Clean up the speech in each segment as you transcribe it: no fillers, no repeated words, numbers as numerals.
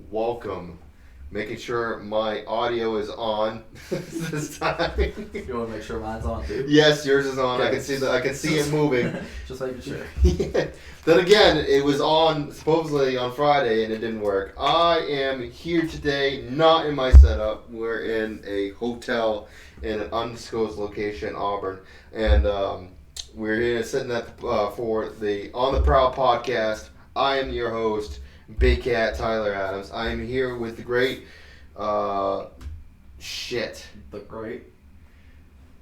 welcome. Making sure my audio is on this time. You want to make sure mine's on too? Yes, yours is on. Okay. I can see it moving. Just making sure. Yeah. Then again, it was on supposedly on Friday and it didn't work. I am here today, not in my setup. We're in a hotel in an undisclosed location, Auburn, and we're here sitting at for the On the PROWL podcast. I am your host, Big Cat Tyler Adams. I am here with the great The great.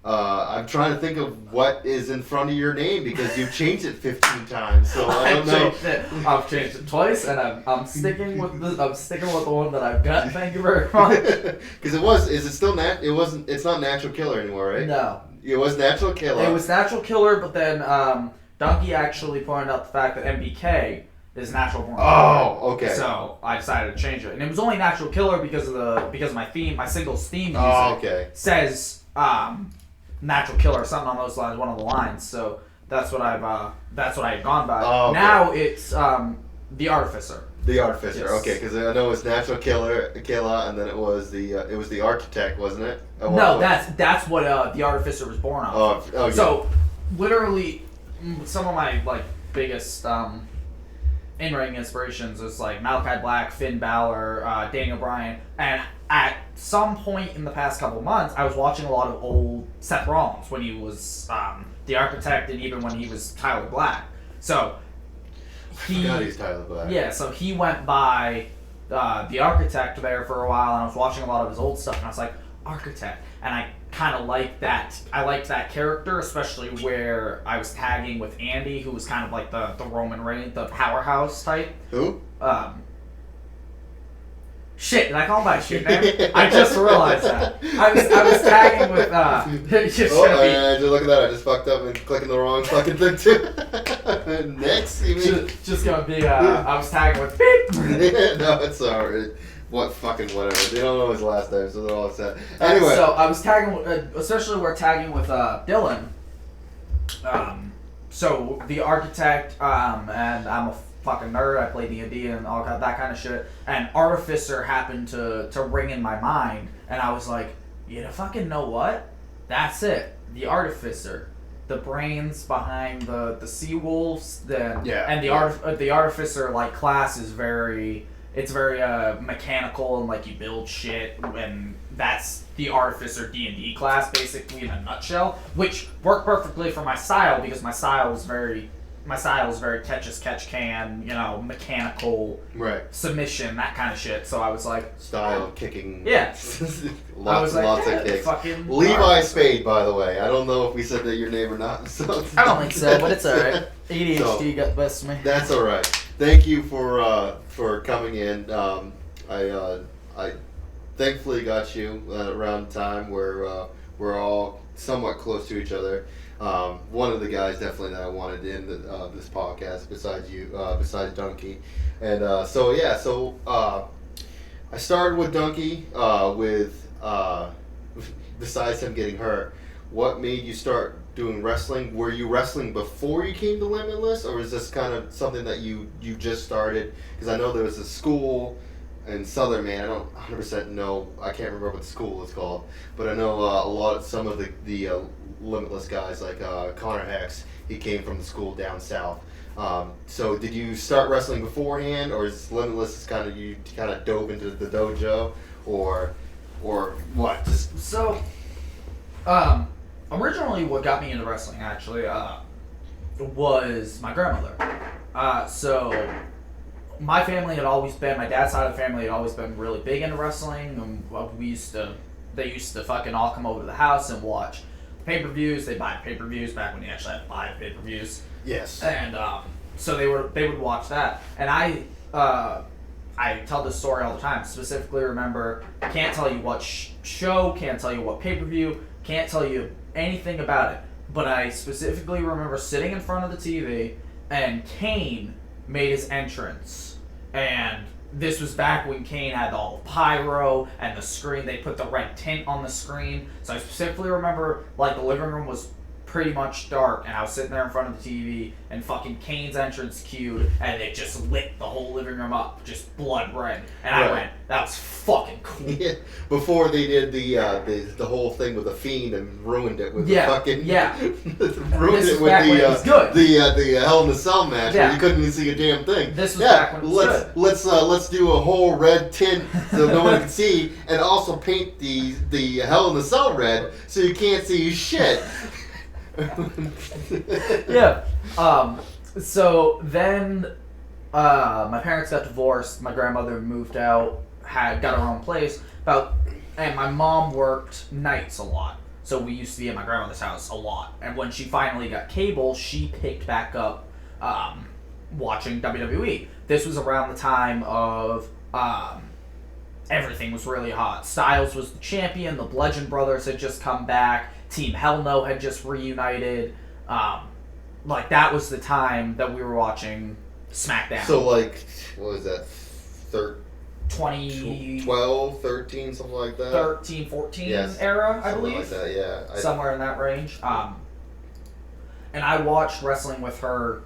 I'm trying to think of what is in front of your name because you've changed it 15 times. So I don't know. I've changed it twice, and I'm sticking with this. I'm sticking with the one that I've got. Thank you very much. Because Is it still It's not Natural Killer anymore, right? No. It was Natural Killer. It was Natural Killer, but then Donkey actually pointed out the fact that MBK is Natural Born. Oh, okay. So I decided to change it, and it was only Natural Killer because of my theme, my singles theme music. Oh, okay. Says Natural Killer, something on those lines, one of the lines. So that's what I've gone by. Oh, okay. Now it's the Artificer. The Artificer, Yes. okay, because I know it was Natural Killer, and then it was the Architect, wasn't it? No, that's what the Artificer was born of. Oh, yeah. So literally, some of my biggest in-ring inspirations is like Malachi Black, Finn Balor, Daniel Bryan, and at some point in the past couple months, I was watching a lot of old Seth Rollins when he was the Architect, and even when he was Tyler Black. So he's Tyler Black. Yeah, so he went by the Architect there for a while, and I was watching a lot of his old stuff, and I was like, Architect, and I kind of liked that. I liked that character, especially where I was tagging with Andy, who was kind of like the Roman Reigns, the powerhouse type. Who? Shit, did I call him by shit name? I just realized that. I was tagging with just look at that, I just fucked up and clicking the wrong fucking thing too. Next, you mean? Just gonna be I was tagging with beep. No, it's alright. Whatever. They don't know his last name, so they're all set. Anyway. So I was tagging, especially we're tagging with Dylan. So the Architect, and I'm a fucking nerd. I play D&D and all that kind of shit. And Artificer happened to ring in my mind, and I was like, you fucking know what? That's it. The Artificer. The brains behind the Sea Wolves. And the Artificer class is very mechanical, and you build shit, and that's the Artificer D&D class basically in a nutshell, which worked perfectly for my style because my style is very catch as catch can, mechanical, right, submission, that kind of shit. So I was like, style kicking. Yeah. lots of kicks. Levi Spade, by the way. I don't know if we said that your name or not. So I don't think so, but it's alright. ADHD got the best of me. That's alright. Thank you for coming in. I thankfully got you around the time where we're all somewhat close to each other. One of the guys definitely that I wanted in this podcast besides you, besides Donkey. And I started with Donkey besides him getting hurt. What made you start doing wrestling? Were you wrestling before you came to Limitless, or is this kind of something that you just started? Because I know there was a school in Southern Maine. I don't 100% know. I can't remember what the school is called, but I know some of the Limitless guys like Connor Hex. He came from the school down south. So did you start wrestling beforehand, or is Limitless you kind of dove into the dojo, or what? So, originally what got me into wrestling actually was my grandmother. So my family had always been, my dad's side of the family had always been really big into wrestling, and they used to fucking all come over to the house and watch pay-per-views. They buy pay-per-views back when you actually had to buy pay-per-views. Yes. And so they would watch that, and I tell this story all the time. Specifically, remember, can't tell you what show, can't tell you what pay-per-view, can't tell you anything about it. But I specifically remember sitting in front of the TV, and Kane made his entrance, and this was back when Kane had all the pyro and the screen. They put the red tint on the screen. So I specifically remember, the living room was pretty much dark, and I was sitting there in front of the TV, and fucking Kane's entrance cued, and it just lit the whole living room up, just blood red. And I went, that was fucking cool. Yeah. Before they did the whole thing with the Fiend and ruined it with the fucking ruined it with the Hell in a Cell match where you couldn't even see a damn thing. This was back when it was good. Let's do a whole red tint so no one can see, and also paint the Hell in a Cell red so you can't see shit. Yeah. So then, my parents got divorced. My grandmother moved out, got her own place. And my mom worked nights a lot. So we used to be at my grandmother's house a lot. And when she finally got cable, she picked back up watching WWE. This was around the time of everything was really hot. Styles was the champion. The Bludgeon Brothers had just come back. Team Hell No had just reunited. That was the time that we were watching SmackDown. So, what was that? 2012, 13, something like that? 13, 14 era, I believe. Something like that, yeah. Somewhere in that range. And I watched wrestling with her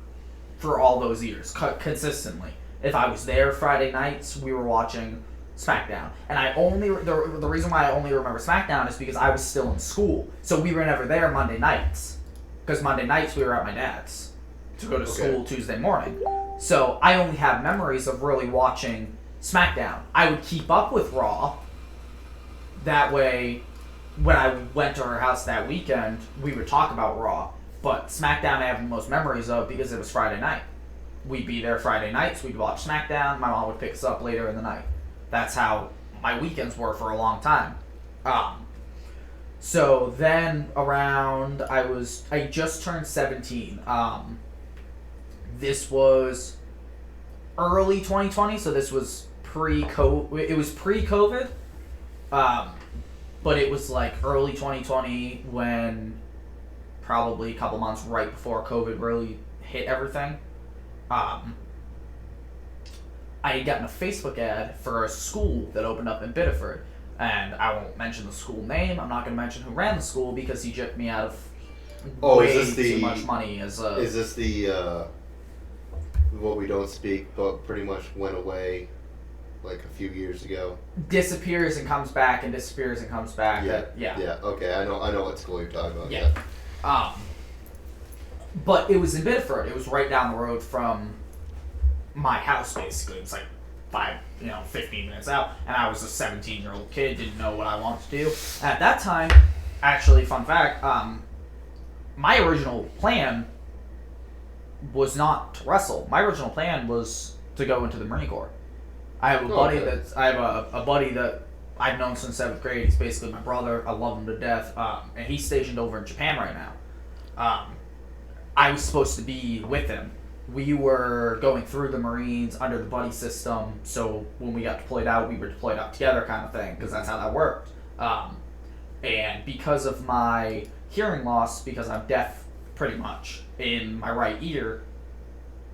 for all those years, consistently. If I was there Friday nights, we were watching SmackDown. And the reason why I only remember SmackDown is because I was still in school. So we were never there Monday nights. Because Monday nights we were at my dad's to go to school Tuesday morning. So I only have memories of really watching SmackDown. I would keep up with Raw. That way, when I went to her house that weekend, we would talk about Raw. But SmackDown I have the most memories of because it was Friday night. We'd be there Friday nights, we'd watch SmackDown, my mom would pick us up later in the night. That's how my weekends were for a long time. So then around, I just turned 17. This was early 2020, so this was pre-COVID. It was pre-COVID, but it was early 2020 when probably a couple months right before COVID really hit everything. I had gotten a Facebook ad for a school that opened up in Biddeford. And I won't mention the school name. I'm not going to mention who ran the school because he gypped me out of way too much money. Is this the what we don't speak, but pretty much went away a few years ago? Disappears and comes back, and disappears and comes back. Yeah. Okay, I know what school you're talking about. Yeah. But it was in Biddeford. It was right down the road from my house, basically. It's 15 minutes out, and I was a 17-year-old kid, didn't know what I wanted to do. At that time, actually, fun fact, my original plan was not to wrestle. My original plan was to go into the Marine Corps. I have a buddy a buddy that I've known since 7th grade. He's basically my brother. I love him to death, and he's stationed over in Japan right now. I was supposed to be with him. We were going through the Marines under the buddy system, so when we got deployed out, we were deployed out together kind of thing, because that's how that worked. And because of my hearing loss, because I'm deaf pretty much in my right ear,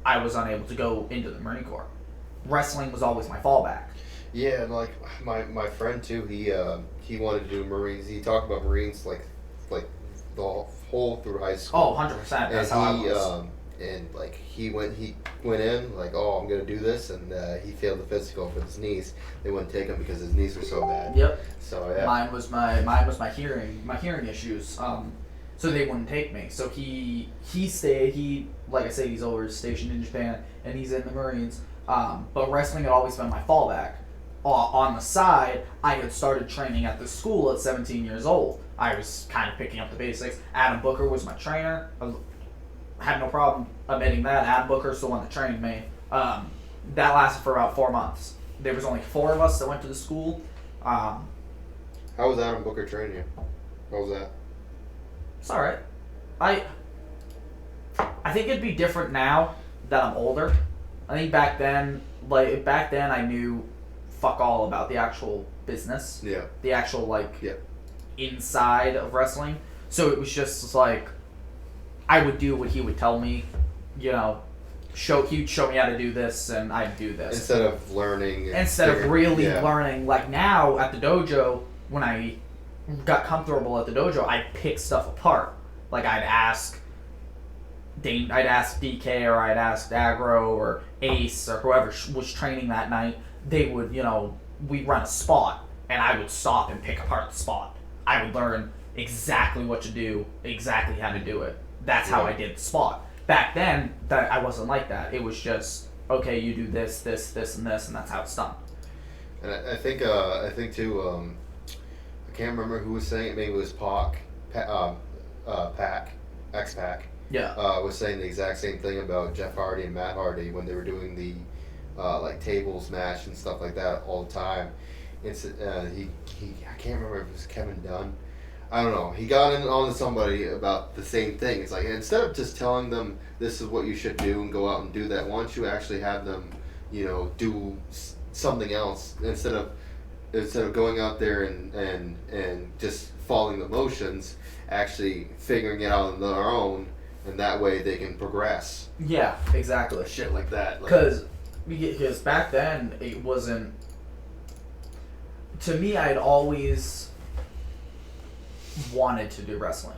I was unable to go into the Marine Corps. Wrestling was always my fallback. Yeah, and my friend too, he wanted to do Marines. He talked about Marines like the whole through high school. Oh, 100%. That's how I was. And he went in I'm gonna do this, and he failed the physical for his knees. They wouldn't take him because his knees were so bad. Yep. So yeah. Mine was my hearing issues. So they wouldn't take me. So he stayed. He, like I say, he's over stationed in Japan, and he's in the Marines. But wrestling had always been my fallback. On the side, I had started training at the school at 17 years old. I was kind of picking up the basics. Adam Booker was my trainer. I had no problem admitting that. Adam Booker's the one that trained me. That lasted for about 4 months. There was only 4 of us that went to the school. How was Adam Booker training you? How was that? It's alright. I think it'd be different now that I'm older. I think back then I knew fuck all about the actual business. Yeah. The actual inside of wrestling. So it was just I would do what he would tell me, he'd show me how to do this, and I'd do this. Instead of learning. Learning. Now at the dojo, when I got comfortable at the dojo, I'd pick stuff apart. Like I'd ask DK or I'd ask Agro or Ace or whoever was training that night. They would, we'd run a spot, and I would stop and pick apart the spot. I would learn exactly what to do, exactly how to do it. That's how I did the spot. Back then, I wasn't like that. It was just, okay, you do this, this, this, and this, and that's how it's done. And I think too, I can't remember who was saying it, maybe it was X-Pac. Yeah. Was saying the exact same thing about Jeff Hardy and Matt Hardy when they were doing the like tables match and stuff like that all the time. It's I can't remember if it was Kevin Dunn. I don't know. He got on to somebody about the same thing. It's like, instead of just telling them this is what you should do and go out and do that, why don't you actually have them, do something else instead of going out there and just following the motions, actually figuring it out on their own, and that way they can progress. Yeah, exactly. Shit like that. Because back then it wasn't. To me, I'd always wanted to do wrestling.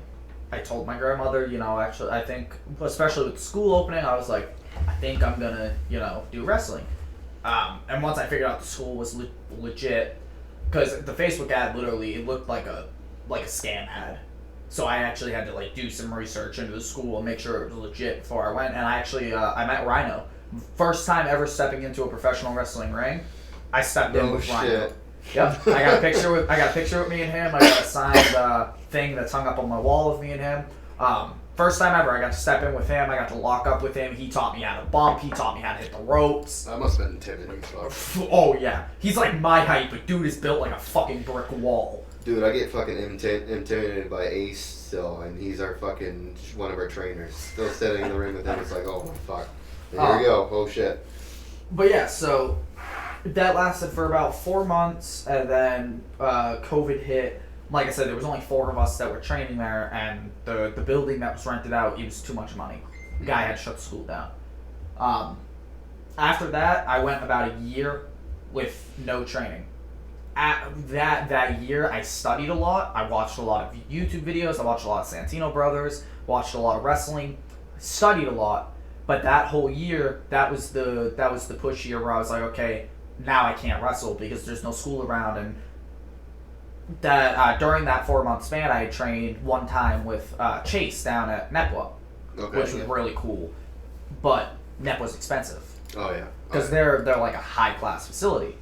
I told my grandmother, actually, I think, especially with school opening, I was like, I think I'm gonna, do wrestling. And once I figured out the school was legit, because the Facebook ad literally, it looked like a scam ad. So I actually had to do some research into the school and make sure it was legit before I went. And I actually I met Rhino. First time ever stepping into a professional wrestling ring, I stepped in with Rhino. Yep, I got a picture with me and him. I got a signed thing that's hung up on my wall of me and him. First time ever, I got to step in with him. I got to lock up with him. He taught me how to bump. He taught me how to hit the ropes. That must have been intimidating. Oh yeah, he's like my height, but dude is built like a fucking brick wall. Dude, I get fucking intimidated by Ace still, and he's our fucking one of our trainers. Still sitting in the ring with him. It's like, oh my fuck. And here we go. Oh shit. But yeah, so that lasted for about 4 months, and then COVID hit. Like I said, there was only 4 of us that were training there, and the building that was rented out, it was too much money. The guy had to shut the school down. After that, I went about a year with no training. At that year, I studied a lot. I watched a lot of YouTube videos. I watched a lot of Santino Brothers. Watched a lot of wrestling. Studied a lot. But that whole year, that was the push year where I was like, okay, now I can't wrestle because there's no school around. And that during that 4-month span, I trained one time with Chase down at Nepwa, which was really cool. But Nepwa's expensive. Oh yeah. Because they're like a high class facility.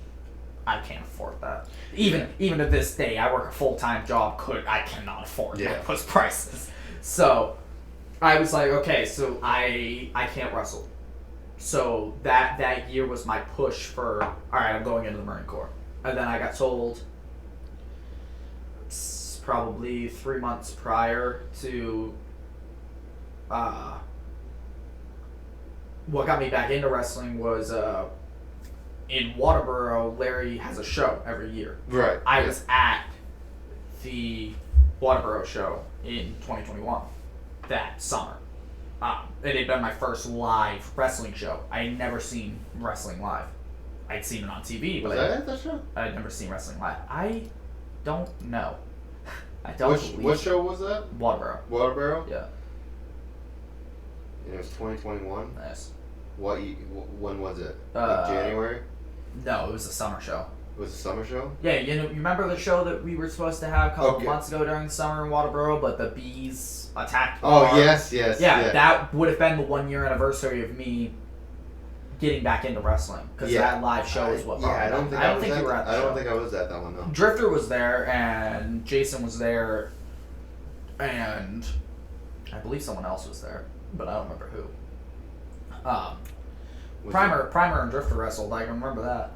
I can't afford that. Even to this day, I work a full-time job. I cannot afford those prices. So I was like, okay, so I can't wrestle. So that year was my push for, all right, I'm going into the Marine Corps. And then I got told probably 3 months prior to what got me back into wrestling was in Waterboro, Larry has a show every year. Right. I was at the Waterboro show in 2021 that summer. It had been my first live wrestling show. I had never seen wrestling live. I'd seen it on TV, but was that at that show? I had never seen wrestling live. I don't know. I don't believe. What show was that? Waterboro. Waterboro? Yeah. And it was 2021? Yes. When was it? January? No, it was a summer show. It was a summer show? Yeah, you remember the show that we were supposed to have a couple months ago during the summer in Waterboro, but the bees attacked the bar? Yes. Yeah, that would have been the 1-year anniversary of me getting back into wrestling, because that live show is what brought me. I don't think you were at the show. I don't think I was at that one, though. Drifter was there, and Jason was there, and I believe someone else was there, but I don't remember who. Primer and Drifter wrestled. I can remember that.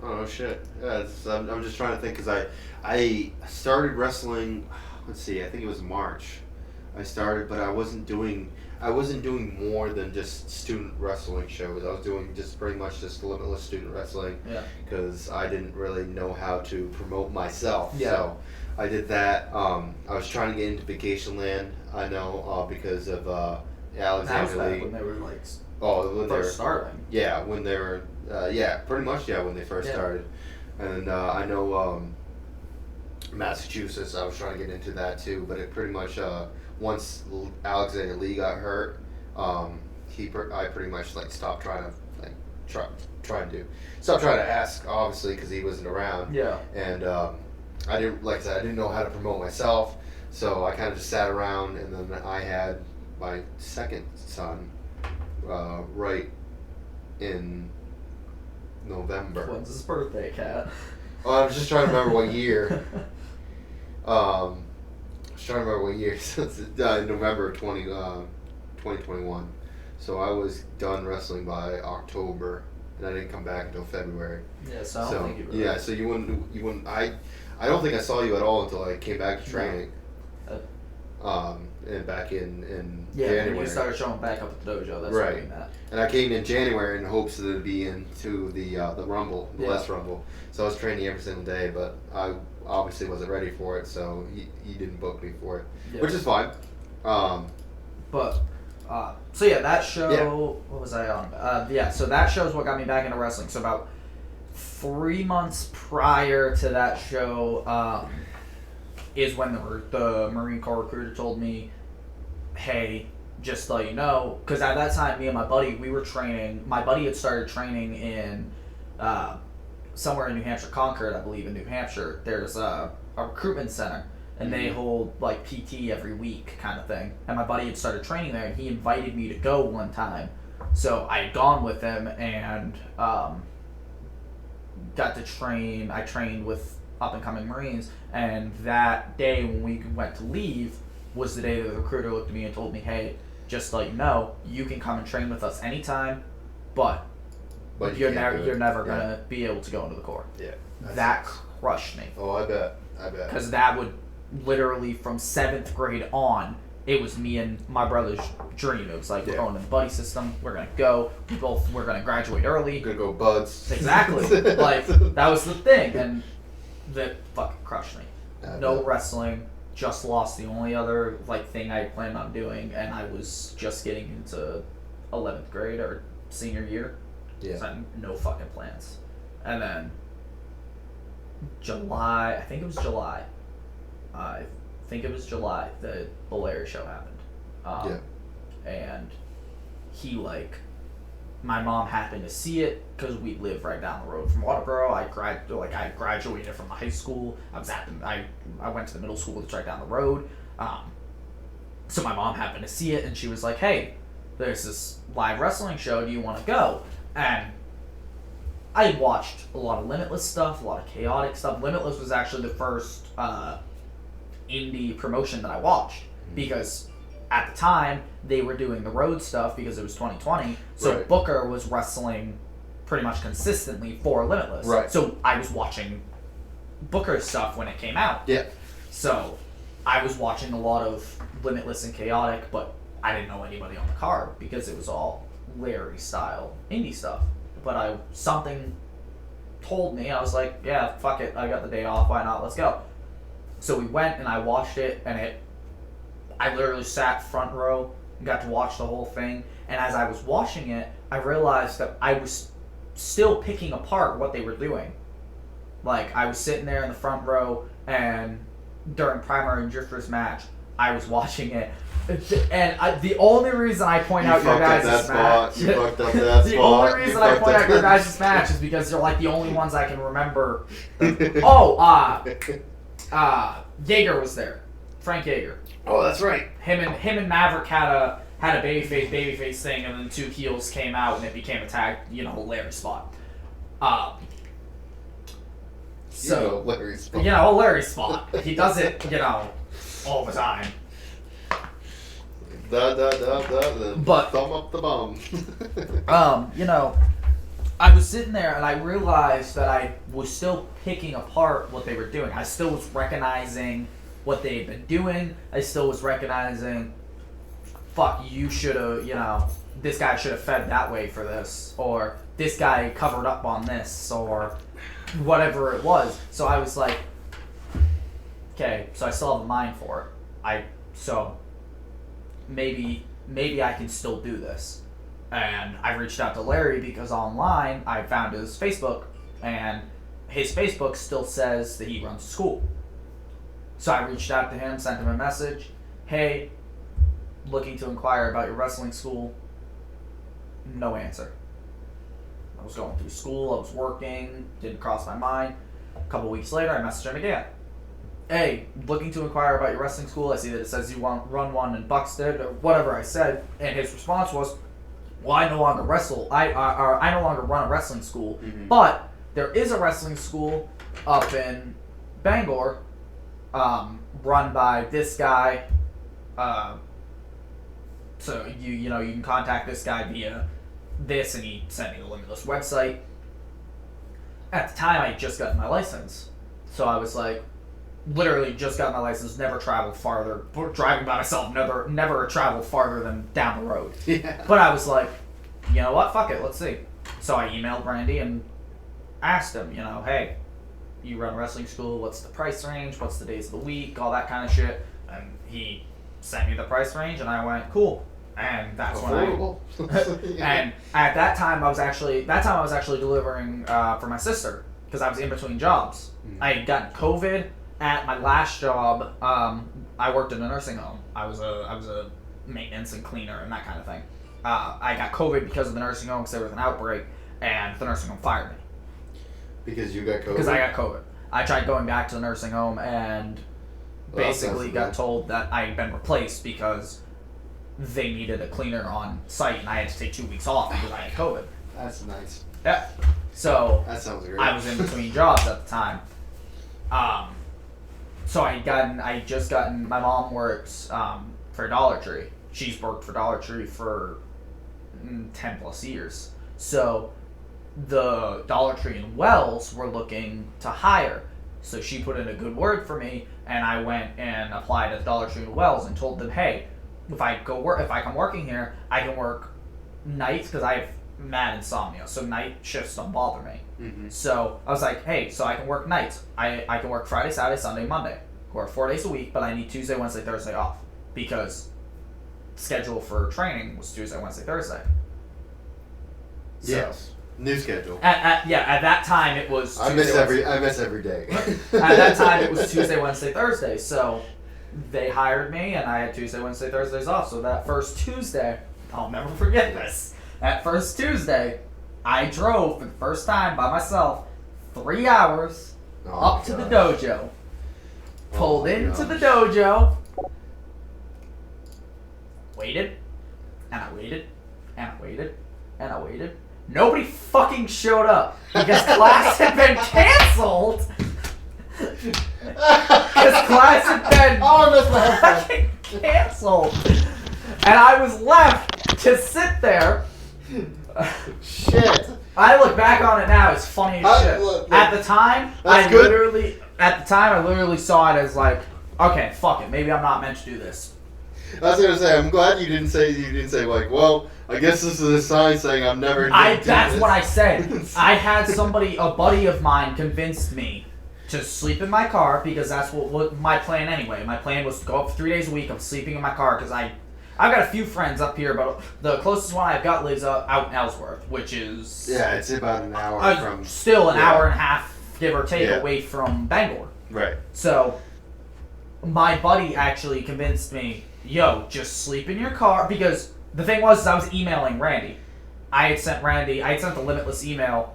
Oh shit! Yeah, I'm just trying to think because I started wrestling. Let's see. I think it was March. I started, but I wasn't doing more than just student wrestling shows. I was doing just pretty much just Limitless student wrestling. Yeah. Because I didn't really know how to promote myself. Yeah. So I did that. I was trying to get into Vacation Land. I know because of Alexander Lee. When they were like. When they were starting. Yeah, when they were. Pretty much. Yeah, when they first started, and I know Massachusetts. I was trying to get into that too, but it pretty much once Alexander Lee got hurt, I pretty much like stopped trying to like stop trying to ask, obviously, because he wasn't around. Yeah. And I didn't, like I said, I didn't know how to promote myself, so I kind of just sat around, and then I had my second son right in November. When's his birthday, Kat? Oh, I was just trying to remember what year. I was trying to remember what year. Since November 2021. So I was done wrestling by October, and I didn't come back until February. Yeah, so I don't think you were. Yeah, so you wouldn't. I don't think I saw you at all until I came back to training. And back in January. When you started showing back up at the dojo, that's right. What I mean that. And I came in January in hopes that it'd be into the Rumble, the last Rumble. So I was training every single day, but I obviously wasn't ready for it, so he didn't book me for it, which is fine. So yeah, that show. What was I on? So that show is what got me back into wrestling. So about 3 months prior to that show, is when the Marine Corps recruiter told me, "Hey, just to let you know," because at that time, me and my buddy, we were training. My buddy had started training in somewhere in New Hampshire, Concord, I believe, in New Hampshire. There's a recruitment center, and they hold like PT every week, kind of thing. And my buddy had started training there, and he invited me to go one time. So I had gone with him and got to train. I trained with up and coming Marines, and that day when we went to leave was the day that the recruiter looked at me and told me, "Hey, just to let you know, you can come and train with us anytime, but you're never gonna be able to go into the Corps." Yeah, that crushed me. Oh, I bet. Because that would literally from 7th grade on, it was me and my brother's dream. It was like, we're going to the buddy system. We're gonna go. We're gonna graduate early. We're gonna go buds. Exactly. Like that was the thing, and that fucking crushed me. No wrestling. Just lost the only other thing I planned on doing, and I was just getting into 11th grade or senior year. Yeah. So I had no fucking plans. And then July, I think it was July, the Larry show happened. And he my mom happened to see it because we live right down the road from Waterboro. I graduated from high school. I went to the middle school that's right down the road. So my mom happened to see it, and she was like, "Hey, there's this live wrestling show. Do you want to go?" And I had watched a lot of Limitless stuff, a lot of chaotic stuff. Limitless was actually the first indie promotion that I watched because at the time they were doing the road stuff because it was 2020. So right. Booker was wrestling pretty much consistently for Limitless. Right. So I was watching Booker's stuff when it came out. Yeah. So I was watching a lot of Limitless and chaotic, but I didn't know anybody on the card because it was all Larry style indie stuff. But something told me, I was like, yeah, fuck it, I got the day off, why not, let's go. So we went and I watched it, and I literally sat front row and got to watch the whole thing, and as I was watching it, I realized that I was still picking apart what they were doing. I was sitting there in the front row, and during Primary and Drifters match, I was watching it. And the only reason I point out your guys' match... You fucked up that spot. The only reason I point out your guys' match is because they're the only ones I can remember. Jaeger was there. Frank Jaeger. Oh, that's right. Him and Maverick had a babyface thing, and then 2 heels came out, and it became a tag, Larry spot. Larry spot. Larry spot. He does it, all the time. But thumb up the bum. I was sitting there and I realized that I was still picking apart what they were doing. I still was recognizing what they had been doing. I still was recognizing, fuck, you should have, this guy should have fed that way for this, or this guy covered up on this, or whatever it was. So I was like, okay, so I still have a mind for it. So maybe I can still do this. And I reached out to Larry because online I found his Facebook, and his Facebook still says that he runs a school. So I reached out to him, sent him a message. Hey, looking to inquire about your wrestling school. No answer. I was going through school, I was working, didn't cross my mind. A couple weeks later, I messaged him again. Hey, looking to inquire about your wrestling school. I see that it says you run one in Buxton, or whatever I said. And his response was, well, I no longer wrestle. I no longer run a wrestling school. Mm-hmm. But there is a wrestling school up in Bangor, run by this guy. So you can contact this guy via this, and he sent me the Limitless website. At the time, I had just gotten my license, so I was like, literally just got my license, never traveled farther. Driving by myself, never traveled farther than down the road. Yeah. But I was like, you know what? Fuck it, let's see. So I emailed Randy and asked him, hey, you run a wrestling school, what's the price range, what's the days of the week, all that kind of shit. And he sent me the price range, and I went, cool. And that's affordable. When and at that time I was actually delivering for my sister, because I was in between jobs. Mm-hmm. I had gotten COVID at my last job. I worked in a nursing home. I was a maintenance and cleaner and that kind of thing. I got COVID because of the nursing home, because there was an outbreak, and the nursing home fired me. Because you got COVID? Because I got COVID. I tried going back to the nursing home and basically got told that I had been replaced because they needed a cleaner on site, and I had to take 2 weeks off because I had COVID. That's nice. Yeah. So that sounds great. I was in between jobs at the time. So I had just gotten. My mom works for Dollar Tree. She's worked for Dollar Tree for 10 plus years. So the Dollar Tree in Wells were looking to hire. So she put in a good word for me, and I went and applied at Dollar Tree in Wells and told them, hey, if I come working here, I can work nights because I have mad insomnia, so night shifts don't bother me. Mm-hmm. So I was like, hey, so I can work nights. I can work Friday, Saturday, Sunday, Monday. Work 4 days a week, but I need Tuesday, Wednesday, Thursday off, because schedule for training was Tuesday, Wednesday, Thursday. So, yes. New schedule. At that time it was Tuesday, I miss every day. At that time it was Tuesday, Wednesday, Thursday. So they hired me, and I had Tuesday, Wednesday, Thursdays off. So that first Tuesday, I'll never forget this. That first Tuesday, I drove for the first time by myself 3 hours up to the dojo. Pulled into the dojo. Waited. And I waited. And I waited. And I waited. Nobody fucking showed up because class had been canceled. Because class had been fucking canceled. And I was left to sit there. Shit. I look back on it now, it's funny as shit. At the time, I literally saw it as like, okay, fuck it, maybe I'm not meant to do this. I was gonna say, I'm glad you didn't say like, well, I guess this is a sign saying I'm never gonna do that's this. what I said. I had a buddy of mine convinced me to sleep in my car, because that's what my plan anyway. My plan was to go up 3 days a week. I'm sleeping in my car because I've got a few friends up here, but the closest one I've got lives out in Ellsworth, which is... Yeah, it's about an hour from... Still an hour and a half, give or take, away from Bangor. Right. So, my buddy actually convinced me, yo, just sleep in your car, because the thing was I was emailing Randy. I had sent the Limitless email,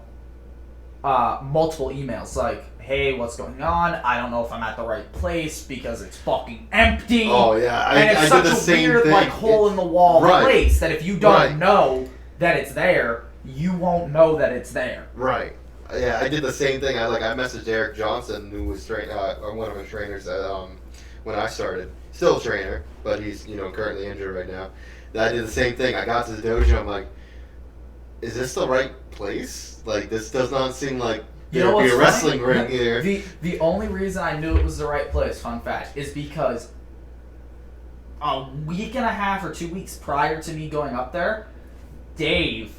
multiple emails, like, hey, what's going on? I don't know if I'm at the right place because it's fucking empty. Oh, yeah. And it's such a weird, like, hole-in-the-wall place that if you don't know that it's there, you won't know that it's there. Right. Yeah, I did the same thing. I messaged Eric Johnson, who was one of my trainers when I started. Still a trainer, but he's currently injured right now. I did the same thing. I got to the dojo. I'm like, is this the right place? Like, this does not seem like there'd be a wrestling ring here. The only reason I knew it was the right place, fun fact, is because a week and a half or 2 weeks prior to me going up there, Dave,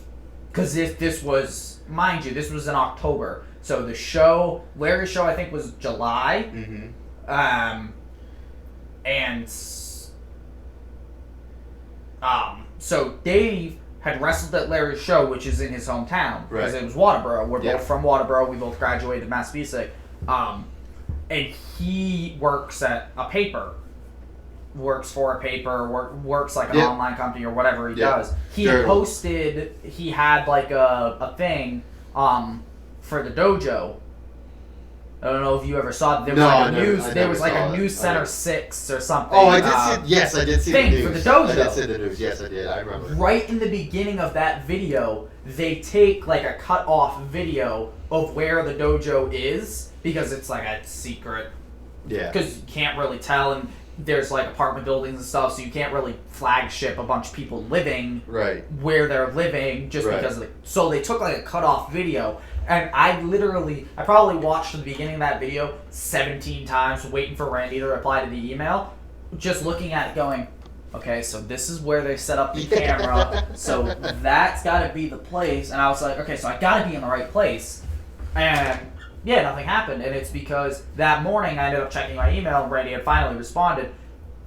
because this was, mind you, this was in October. So the show, Larry's show, I think, was July. Mm-hmm. So Dave had wrestled at Larry's show, which is in his hometown, because it was Waterboro. We're both from Waterboro. We both graduated Mass Music. and he works at a paper. Works for a paper, works like an online company or whatever he does. He posted, he had like a thing for the dojo. I don't know if you ever saw it. There was like a News Center 6 or something. Oh, I did see. Yes, I did see the news. For the dojo. I did see the news. Yes, I did. I remember. Right in the beginning of that video, they take like a cut off video of where the dojo is because it's like a secret. Yeah. Because you can't really tell, and there's like apartment buildings and stuff, so you can't really flagship a bunch of people living where they're living just because of the... So they took like a cut off video, and I probably watched the beginning of that video 17 times waiting for Randy to reply to the email, just looking at it going, okay, so this is where they set up the camera, so that's got to be the place. And I was like, okay, so I got to be in the right place. And yeah, nothing happened, and it's because that morning I ended up checking my email, and Randy had finally responded,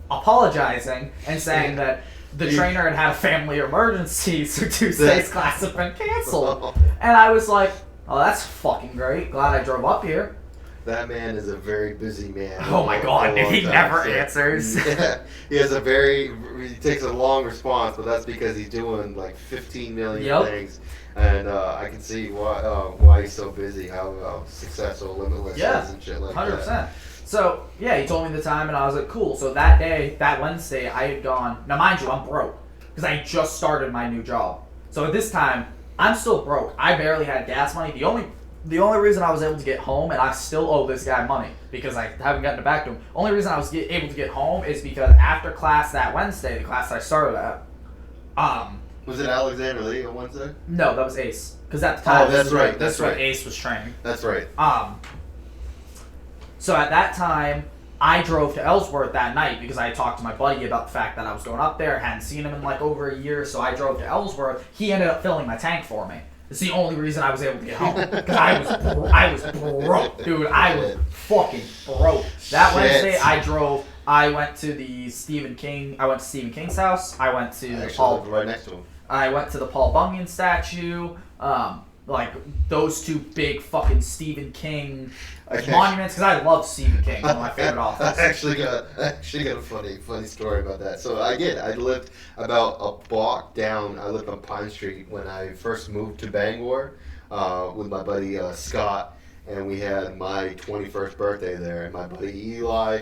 apologizing and saying that the trainer had a family emergency, so Tuesday's class had been canceled. And I was like, oh, that's fucking great. Glad I drove up here. That man is a very busy man. Oh my god, he never answers. Yeah, he takes a long response, but that's because he's doing like 15 million things. And I can see why he's so busy, how successful Limitless is and shit like 100%. That. So, yeah, he told me the time, and I was like, cool. So that day, that Wednesday, I had gone... Now, mind you, I'm broke, because I just started my new job. So at this time, I'm still broke. I barely had gas money. The only reason I was able to get home, and I still owe this guy money, because I haven't gotten it back to him. Only reason I was able to get home is because after class that Wednesday, the class I started at, was it Alexander Lee on Wednesday? No, that was Ace. Because at the time, that's right. That's when Ace was training. That's right. So at that time, I drove to Ellsworth that night because I had talked to my buddy about the fact that I was going up there. Hadn't seen him in like over a year, so I drove to Ellsworth. He ended up filling my tank for me. It's the only reason I was able to get home. Because I was broke, dude. I was fucking broke. That Wednesday, I went to Stephen King's house. I went to Paul. Right next to him. I went to the Paul Bunyan statue. Like those two big fucking Stephen King monuments, because I love Stephen King, one of my favorite authors. I actually got a funny story about that. So I lived about a block down. I lived on Pine Street when I first moved to Bangor with my buddy Scott, and we had my 21st birthday there. And my buddy Eli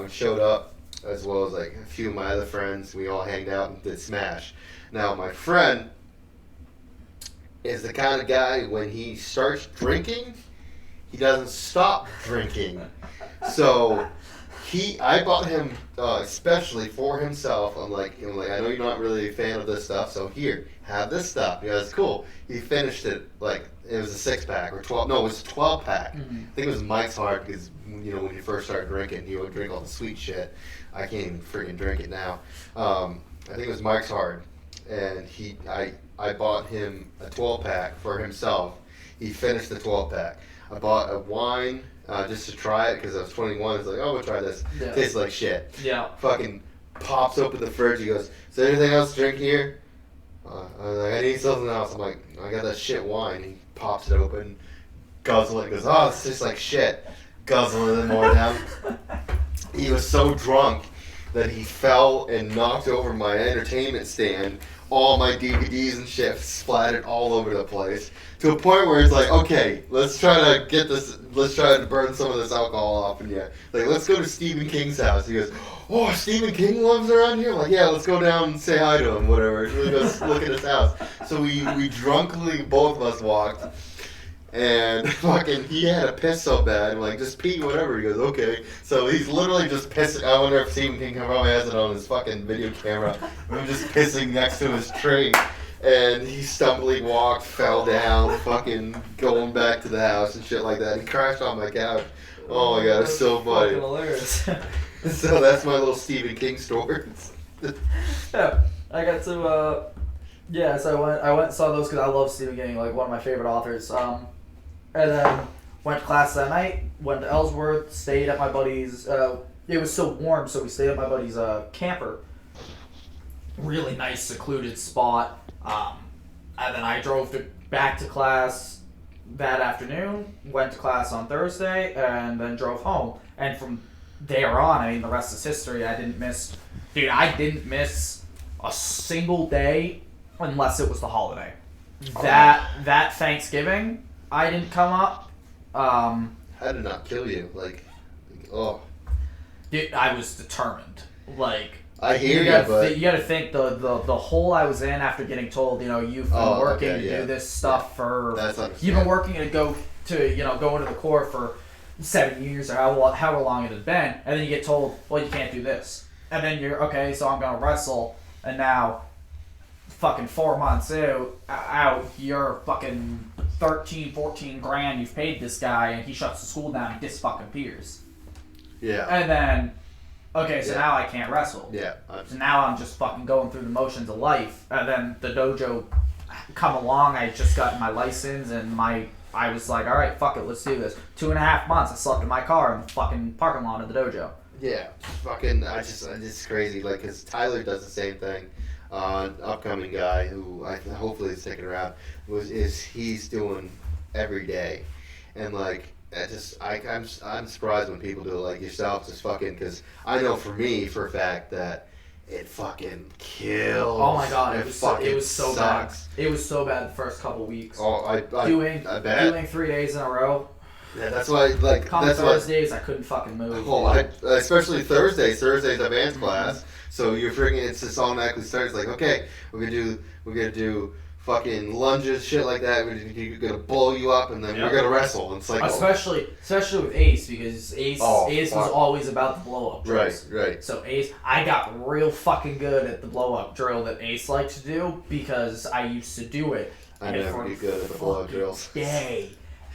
showed up, as well as like a few of my other friends. We all hanged out and did Smash. Now my friend is the kind of guy, when he starts drinking, he doesn't stop drinking. So I bought him especially for himself. I'm like, I know you're not really a fan of this stuff, so here, have this stuff. He goes, cool. He finished it like it was a 6-pack or 12. No, it was a 12-pack. Mm-hmm. I think it was Mike's Hard because when you first start drinking, you would drink all the sweet shit. I can't even freaking drink it now. I think it was Mike's Hard, and I bought him a 12-pack for himself. He finished the 12-pack. I bought a wine just to try it because I was 21. It's like, oh, we'll try this. Yeah. Tastes like shit. Yeah. Fucking pops open the fridge. He goes, is there anything else to drink here? I was like, I need something else. I'm like, I got that shit wine. He pops it open, guzzles it, goes, oh, it's just like shit. Guzzling it more down. He was so drunk that he fell and knocked over my entertainment stand. All my DVDs and shit splattered all over the place, to a point where it's like, okay, let's try to burn some of this alcohol off in you. Like, let's go to Stephen King's house. He goes, oh, Stephen King lives around here? I'm like, yeah, let's go down and say hi to him, whatever. Let's look at his house. So we drunkenly, both of us walked, and fucking, he had to piss so bad. I'm like, just pee, whatever. He goes, okay. So he's literally just pissing. I wonder if Stephen King probably has it on his fucking video camera. I'm just pissing next to his tree. And he stumbling walked, fell down, fucking going back to the house and shit like that. He crashed on my couch. Oh my god, it's so funny. Hilarious. So that's my little Stephen King story. Yeah, I got to, so I went and saw those because I love Stephen King, like one of my favorite authors. And then went to class that night, went to Ellsworth, stayed at my buddy's, it was so warm, so we stayed at my buddy's camper. Really nice, secluded spot. And then I drove back to class, that afternoon, went to class on Thursday, and then drove home. And from there on, I mean, the rest is history. I didn't miss a single day unless it was the holiday. That Thanksgiving, I didn't come up. How did it not kill you? Dude, I was determined. I hear you, but you got to think the hole I was in after getting told, you've been working to do this stuff for. You've been working to go into the Corps for 7 years or however long it has been, and then you get told, well, you can't do this, and then you're okay, so I'm gonna wrestle, and now, fucking 4 months out, you're fucking 13-14 grand you've paid this guy, and he shuts the school down and disappears. Yeah. And then. Okay, so now I can't wrestle. Yeah. So now I'm just fucking going through the motions of life. And then the dojo come along. I just got my license and I was like, all right, fuck it, let's do this. 2.5 months, I slept in my car in the fucking parking lot of the dojo. Yeah, fucking, it's crazy. Cause Tyler does the same thing. Upcoming guy who hopefully is sticking around he's doing every day, and I'm surprised when people do it like yourself, just fucking, because I know for me, for a fact, that it fucking kills. Oh my god, it was so bad. Sucks. It was so bad the first couple weeks. Oh, I bet. Doing 3 days in a row. Yeah, that's why, Thursdays, I couldn't fucking move. Oh, especially Thursdays. Thursdays advanced class. So you're freaking, it's just automatically starts okay, we're gonna do fucking lunges, shit like that. We're gonna blow you up, and then we're gonna wrestle. And it's especially with Ace, because Ace was always about the blow up drills. Right. So Ace, I got real fucking good at the blow up drill that Ace likes to do because I used to do it. I never get good at the blow up drills.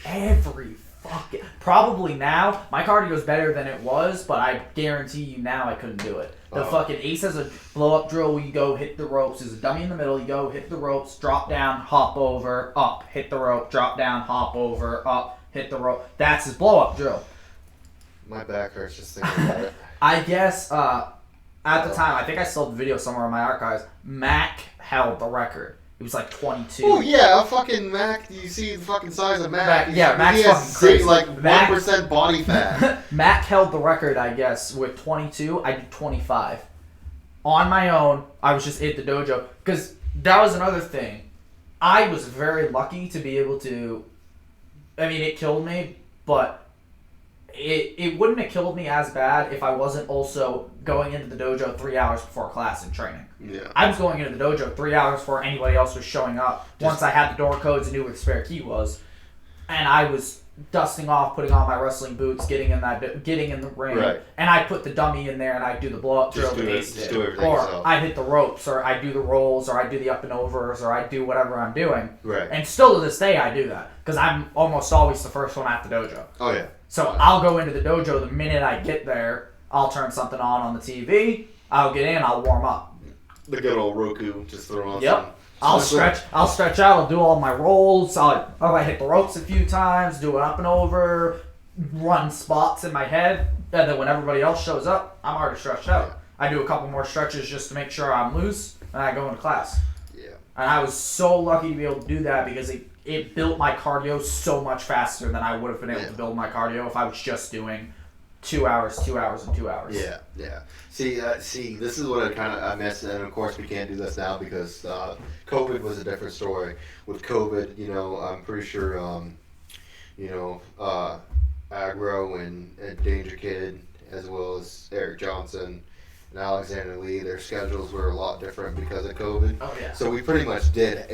Every fucking. Probably now my cardio's better than it was, but I guarantee you now I couldn't do it. The fucking Ace has a blow-up drill where you go hit the ropes. There's a dummy in the middle. You go hit the ropes, drop down, hop over, up, hit the rope, drop down, hop over, up, hit the rope. That's his blow-up drill. My back hurts just thinking about it. I guess at the time, I think I still have the video somewhere in my archives, Mac held the record. It was 22. Oh yeah, fucking Mac. You see the fucking size of Mac. Mac's he has fucking crazy. 1% body fat. Mac held the record, I guess, with 22. I did 25. On my own, I was just at the dojo. Because that was another thing. I was very lucky to be able to... I mean, it killed me, but it wouldn't have killed me as bad if I wasn't also going into the dojo 3 hours before class and training. Yeah. I was going into the dojo 3 hours before anybody else was showing up. Once I had the door codes and knew where the spare key was, and I was dusting off, putting on my wrestling boots, getting in the ring, and I put the dummy in there and I do the blow up drill that Ace did, or I hit the ropes, or I do the rolls, or I do the up and overs, or I do whatever I'm doing. Right. And still to this day I do that because I'm almost always the first one at the dojo. Oh yeah. So I'll go into the dojo the minute I get there. I'll turn something on the TV. I'll get in. I'll warm up. The good old Roku, just throw on. Yep. I'll stretch out. I'll do all my rolls. I'll hit the ropes a few times. Do it up and over. Run spots in my head. And then when everybody else shows up, I'm already stretched out. Yeah. I do a couple more stretches just to make sure I'm loose, and I go into class. Yeah. And I was so lucky to be able to do that because it built my cardio so much faster than I would have been able to build my cardio if I was just doing 2 hours, 2 hours, and 2 hours. Yeah. See, this is what I missed, and of course we can't do this now because COVID was a different story. With COVID, I'm pretty sure, Aggro and Danger Kid, as well as Eric Johnson and Alexander Lee, their schedules were a lot different because of COVID. Oh yeah. So we pretty much did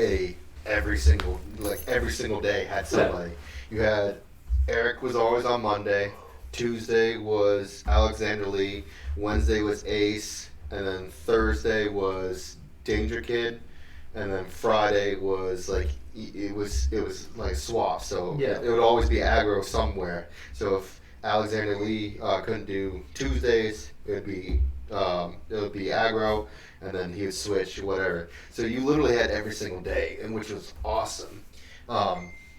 every single day had somebody. You had Eric was always on Monday. Tuesday was Alexander Lee. Wednesday was Ace, and then Thursday was Danger Kid, and then Friday was it was like swap. So it would always be aggro somewhere. So if Alexander Lee couldn't do Tuesdays, it would be aggro, and then he would switch or whatever. So you literally had every single day, and which was awesome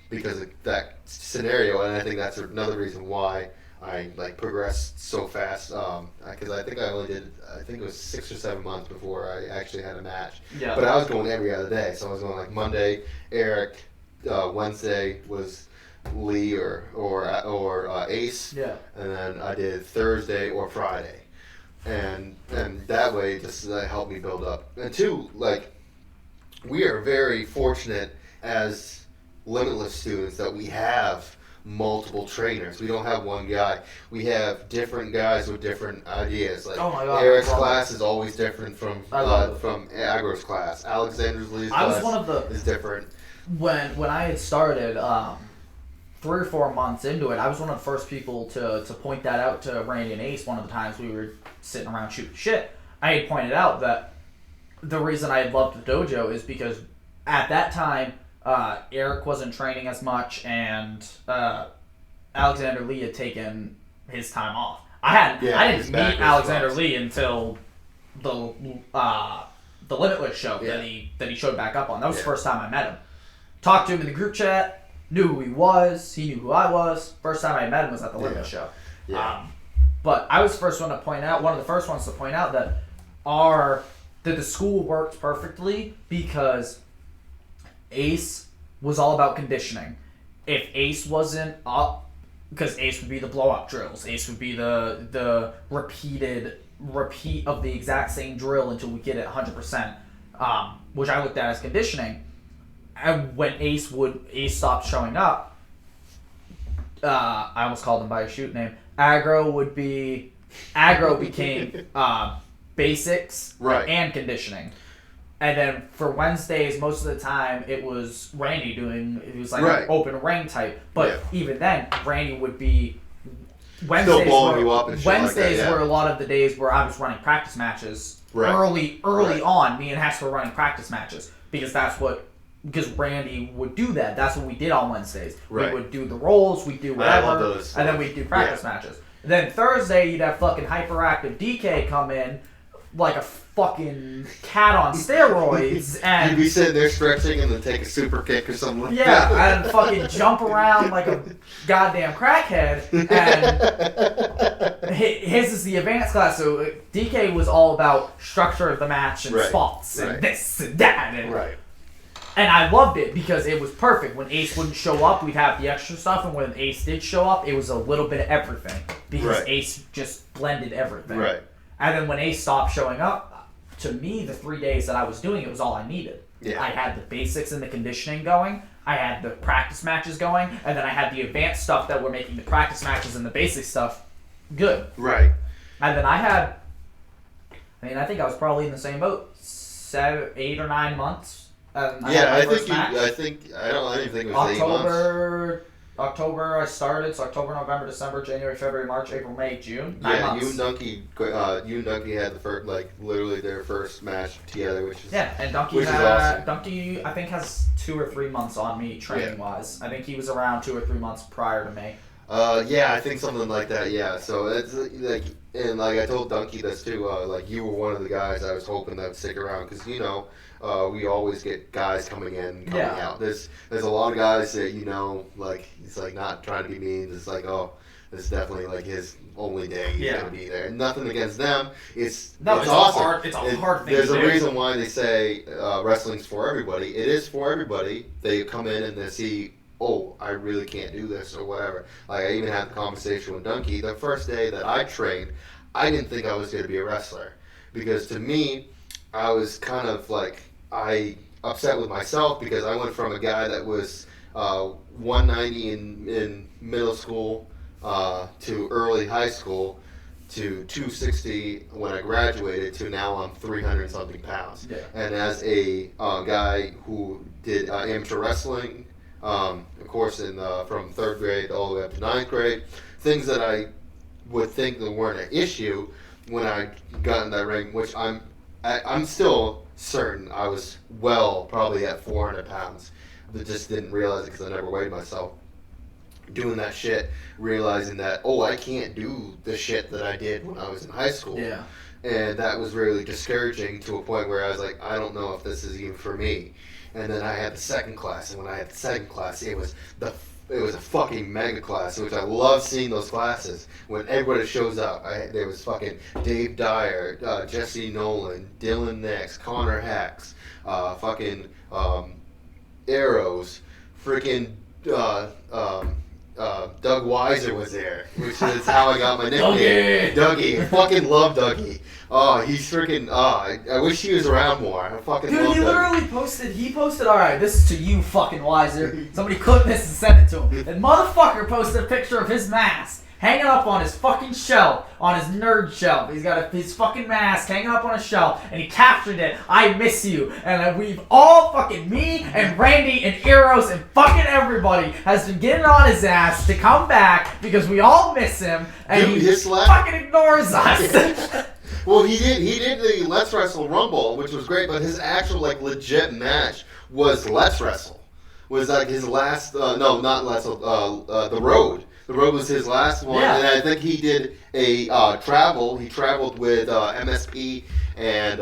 because of that scenario. And I think that's another reason why I progressed so fast because I think it was 6 or 7 months before I actually had a match. Yeah. But I was going every other day, so I was going Monday, Eric, Wednesday was Lee or Ace. Yeah. And then I did Thursday or Friday, and that way just helped me build up. And two, like, we are very fortunate as Limitless students that we have multiple trainers. We don't have one guy. We have different guys with different ideas. Like, Oh my God, Eric's class is always different from it. Agro's class. Alexander's Lee's I was class one of the is different. when I had started 3 or 4 months into it. I was one of the first people to point that out to Randy and Ace. One of the times we were sitting around shooting shit, I had pointed out that the reason I loved the dojo is because at that time Eric wasn't training as much, and Alexander Lee had taken his time off. I didn't meet Alexander Lee until the Limitless show that he showed back up on. That was the first time I met him. Talked to him in the group chat, knew who he was, he knew who I was. First time I met him was at the Limitless show. Yeah. But I was the first one to point out, one of the first ones to point out that the school worked perfectly because Ace was all about conditioning. If Ace wasn't up, because Ace would be the blow-up drills, Ace would be the repeat of the exact same drill until we get it 100%, which I looked at as conditioning. And when Ace stopped showing up, I almost called him by his shoot name. Aggro became basics and conditioning. And then for Wednesdays, most of the time, it was Randy doing, it was like an open ring type. But even then, Randy would be, Wednesdays were a lot of the days where I was running practice matches. Early on, me and Hess were running practice matches. Because Randy would do that. That's what we did on Wednesdays. We would do the rolls, we'd do whatever, and then we'd do practice matches. And then Thursday, you'd have fucking hyperactive DK come in like a fucking cat on steroids, and you'd be sitting there stretching and then take a super kick or something like that. Yeah, and fucking jump around like a goddamn crackhead. And his is the advanced class, so DK was all about structure of the match and spots and this and that. And I loved it because it was perfect. When Ace wouldn't show up, we'd have the extra stuff, and when Ace did show up, it was a little bit of everything because Ace just blended everything. And then when Ace stopped showing up, to me, the 3 days that I was doing it was all I needed. I had the basics and the conditioning going, I had the practice matches going, and then I had the advanced stuff that were making the practice matches and the basic stuff good. And then I think I was probably in the same boat, 8 or 9 months. I don't even think it was 8 months. October I started, so October, November, December, January, February, March, April, May, June. 9 months. You and Donkey had the first, literally their first match together, which is and Donkey is awesome. Donkey I think has 2 or 3 months on me training wise. I think he was around 2 or 3 months prior to me. I think something like that. Yeah, so it's like, and like I told Donkey this too. Like you were one of the guys I was hoping that would stick around because we always get guys coming in, coming out. There's a lot of guys that like he's like not trying to be mean. It's like this is definitely like his only day. He's gonna be there. Nothing against them. It's awesome. It's a hard thing. There's a reason why they say wrestling's for everybody. It is for everybody. They come in and they see, oh, I really can't do this or whatever. Like I even had the conversation with Donkey. The first day that I trained, I didn't think I was going to be a wrestler because to me, I was kind of like upset with myself because I went from a guy that was 190 in middle school to early high school to 260 when I graduated to now I'm 300 something pounds. And as a guy who did amateur wrestling, of course, from 3rd grade all the way up to 9th grade, things that I would think that weren't an issue when I got in that ring, which I'm still certain I was probably at 400 pounds, but just didn't realize it because I never weighed myself. Doing that shit, realizing that, I can't do the shit that I did when I was in high school. And that was really discouraging to a point where I was like, I don't know if this is even for me. And then I had the second class, and when I had the second class, it was a fucking mega class, which I love seeing those classes. When everybody shows up, there was fucking Dave Dyer, Jesse Nolan, Dylan Nix, Connor Hacks, fucking Arrows, freaking Doug Weiser was there, which is how I got my nickname. Dougie. I fucking love Dougie. Oh, he's freaking. I wish he was around more. I fucking Dude, love he literally posted, alright, this is to you, fucking Weiser. Somebody clip this and send it to him. And motherfucker posted a picture of his mask hanging up on his fucking shelf, on his nerd shelf. He's got his fucking mask hanging up on a shelf, and he captioned it, I miss you. And we've all fucking, me and Randy and Eros and fucking everybody has been getting on his ass to come back because we all miss him, and Dude, he fucking ignores us. Well, he did the Let's Wrestle Rumble, which was great, but his actual like legit match was Let's Wrestle. Was like his last no, not Let's the Road. The Road was his last one, yeah. And I think he did a travel. He traveled with MSP and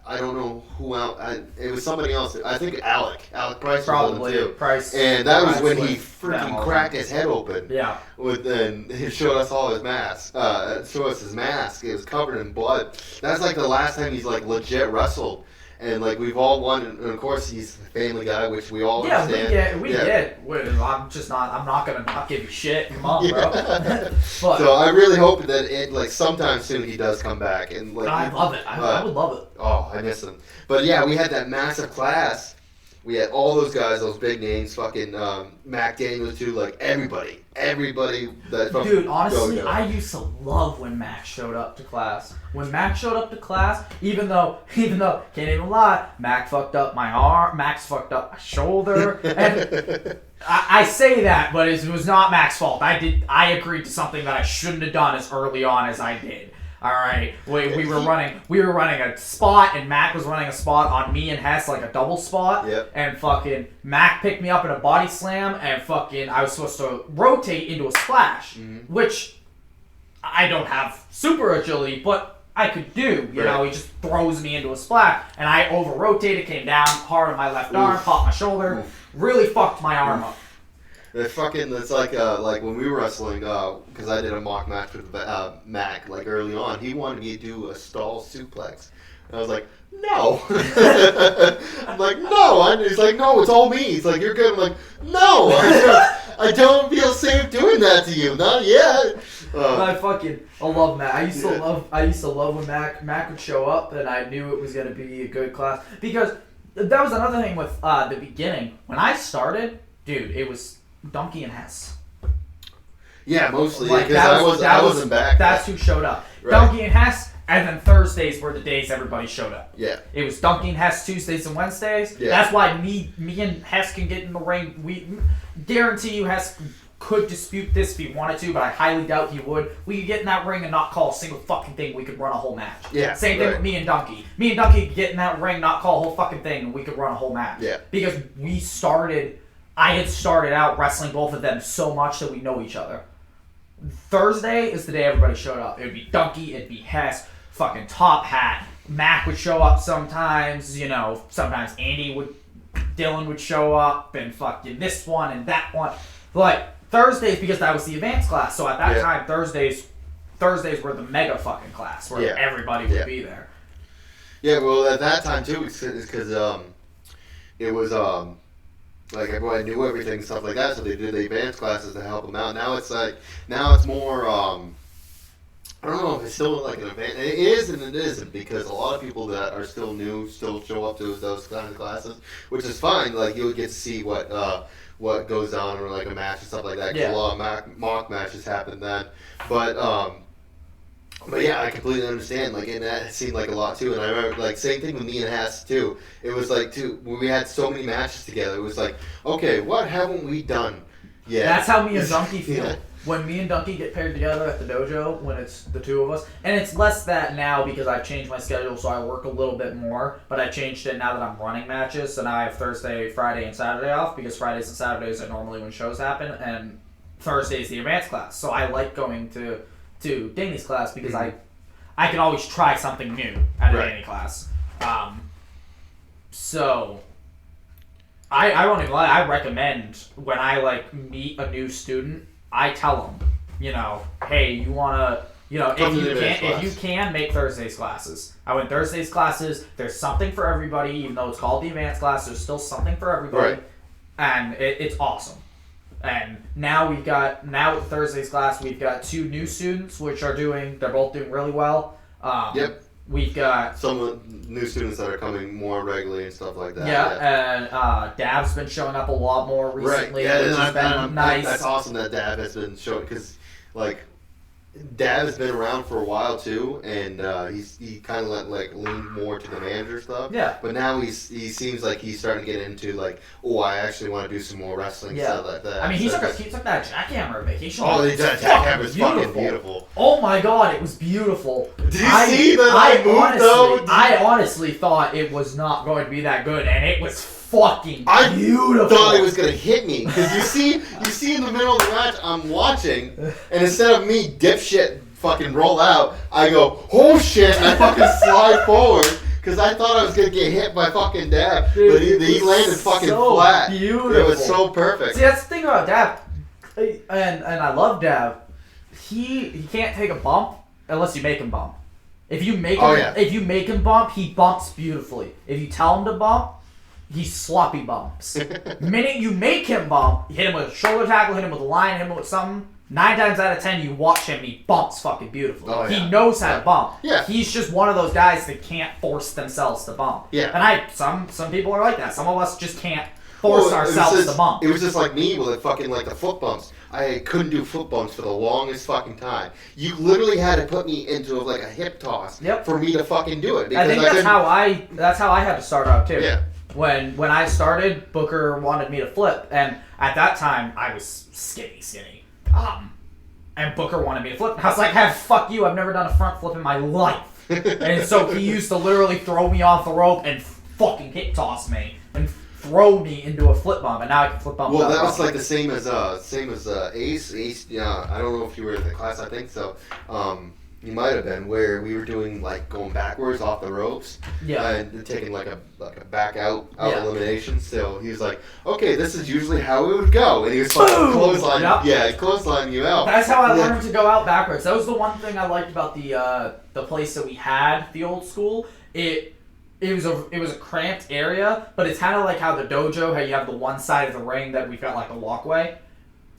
I don't know who else. It was somebody else. I think Alec Price probably was on too. Price, and that was Price when he freaking cracked his head open. Yeah. And he showed us all his mask. Showed us his mask. It was covered in blood. That's like the last time he's like legit wrestled. And like we've all won, and of course he's a family guy, which we all understand. We get. I'm not gonna not give you shit. Come on, bro. But, so I really hope that it like sometime soon he does come back and like. I love it. I would love it. Oh, I miss him. But yeah, we had that massive class. We had all those guys, those big names, fucking Mac Daniels too, like everybody that from Dude, honestly, I used to love when Mac showed up to class. When Mac showed up to class, even though, can't even lie, Mac fucked up my arm, Mac's fucked up my shoulder, and I say that, but it was not Mac's fault. I agreed to something that I shouldn't have done as early on as I did. All right, we were running a spot, and Mac was running a spot on me and Hess, like a double spot. Yep. And fucking Mac picked me up in a body slam, and fucking I was supposed to rotate into a splash, which I don't have super agility, but I could do. You know, he just throws me into a splash, and I over rotated, came down hard on my left arm, popped my shoulder, really fucked my arm up. It's like when we were wrestling, because I did a mock match with Mac, like early on, he wanted me to do a stall suplex. And I was like, no. I'm like, no. And he's like, no, it's all me. He's like, you're good. I'm like, no. I don't feel safe doing that to you. Not yet. I love Mac. I used to love when Mac would show up, and I knew it was gonna be a good class, because that was another thing with the beginning. When I started, dude, it was Donkey and Hess. Yeah, mostly, because I wasn't back. That's who showed up. Right. Donkey and Hess, and then Thursdays were the days everybody showed up. Yeah. It was Donkey and Hess Tuesdays and Wednesdays. Yeah. That's why me and Hess can get in the ring. We guarantee you Hess could dispute this if he wanted to, but I highly doubt he would. We could get in that ring and not call a single fucking thing. We could run a whole match. Yeah. Same thing with me and Donkey. Me and Donkey could get in that ring, not call a whole fucking thing, and we could run a whole match. Yeah. Because I had started out wrestling both of them so much that we know each other. Thursday is the day everybody showed up. It would be Donkey, it'd be Hess, fucking Top Hat. Mac would show up sometimes, sometimes Dylan would show up, and fucking this one and that one. Like, Thursdays, because that was the advanced class, so at that time, Thursdays were the mega fucking class, where everybody would be there. Yeah, well, at that time, too, it's because it was, like, everybody knew everything and stuff like that, so they did the advanced classes to help them out. Now it's more, I don't know if it's still like an event. It is and it isn't, because a lot of people that are still new still show up to those kind of classes, which is fine. Like, you'll get to see what goes on, or like a match and stuff like that. Cause a lot of mock matches happen then. But yeah, I completely understand. Like, and that seemed like a lot too. And I remember, like, same thing with me and Hess too. It was like, when we had so many matches together, it was like, okay, what haven't we done yet? That's how me and Donkey feel. When me and Donkey get paired together at the dojo, when it's the two of us, and it's less that now because I've changed my schedule, so I work a little bit more, but I changed it now that I'm running matches, so now I have Thursday, Friday, and Saturday off, because Fridays and Saturdays are normally when shows happen, and Thursday is the advanced class. So I like going to Danny's class because I can always try something new at a Danny class. So I won't even lie, I recommend when I meet a new student, I tell them, hey, you wanna, if you can, make Thursdays classes. I went Thursdays classes. There's something for everybody, even though it's called the advanced class. There's still something for everybody. Right. and it's awesome. And now with Thursday's class, we've got 2 new students, they're both doing really well. Yep. We've got some new students that are coming more regularly and stuff like that. And Dav's been showing up a lot more recently, right. which has been nice. That's awesome that Dav has been showing, because like Dav has been around for a while too, and he kind of leaned more to the manager stuff. Yeah. But now he seems like he's starting to get into I actually want to do some more wrestling stuff like that. I mean, he took that jackhammer vacation. Oh, the jackhammer is fucking beautiful. Oh my god, it was beautiful. Did you see that move though? I honestly thought it was not going to be that good, and it was fucking beautiful. I thought it was gonna hit me, because you see in the middle of the match I'm watching, and instead of me dipshit fucking roll out, I go, oh shit, and I fucking slide forward, because I thought I was gonna get hit by fucking Dav, but he landed fucking flat. Beautiful. It was so perfect. See, that's the thing about Dav, and I love Dav. He can't take a bump unless you make him bump. If you make him bump, he bumps beautifully. If you tell him to bump, he sloppy bumps. The minute you make him bump, you hit him with a shoulder tackle, hit him with a line, hit him with something, 9 times out of 10 you watch him and he bumps fucking beautifully. Oh, yeah. He knows how to bump. Yeah. He's just one of those guys that can't force themselves to bump. Yeah. And some people are like that. Some of us just can't force ourselves to bump. It was just like me with the foot bumps. I couldn't do foot bumps for the longest fucking time. You literally had to put me into a hip toss for me to fucking do it. I think that's how I had to start out too. Yeah. When I started, Booker wanted me to flip, and at that time I was skinny. And Booker wanted me to flip. And I was like, fuck you, I've never done a front flip in my life. And so he used to literally throw me off the rope and fucking hip toss me and throw me into a flip bump, and now I can flip bump. Well, that was like the same as Ace. Ace, yeah, I don't know if you were in the class. I think so. You might have been, where we were doing going backwards off the ropes, and taking a back out elimination. So he was like, "Okay, this is usually how it would go," and he was fucking clotheslining you out. That's how I learned to go out backwards. That was the one thing I liked about the place that we had, the old school. It was a cramped area, but it's kind of like how the dojo, how you have the one side of the ring that we've got a walkway.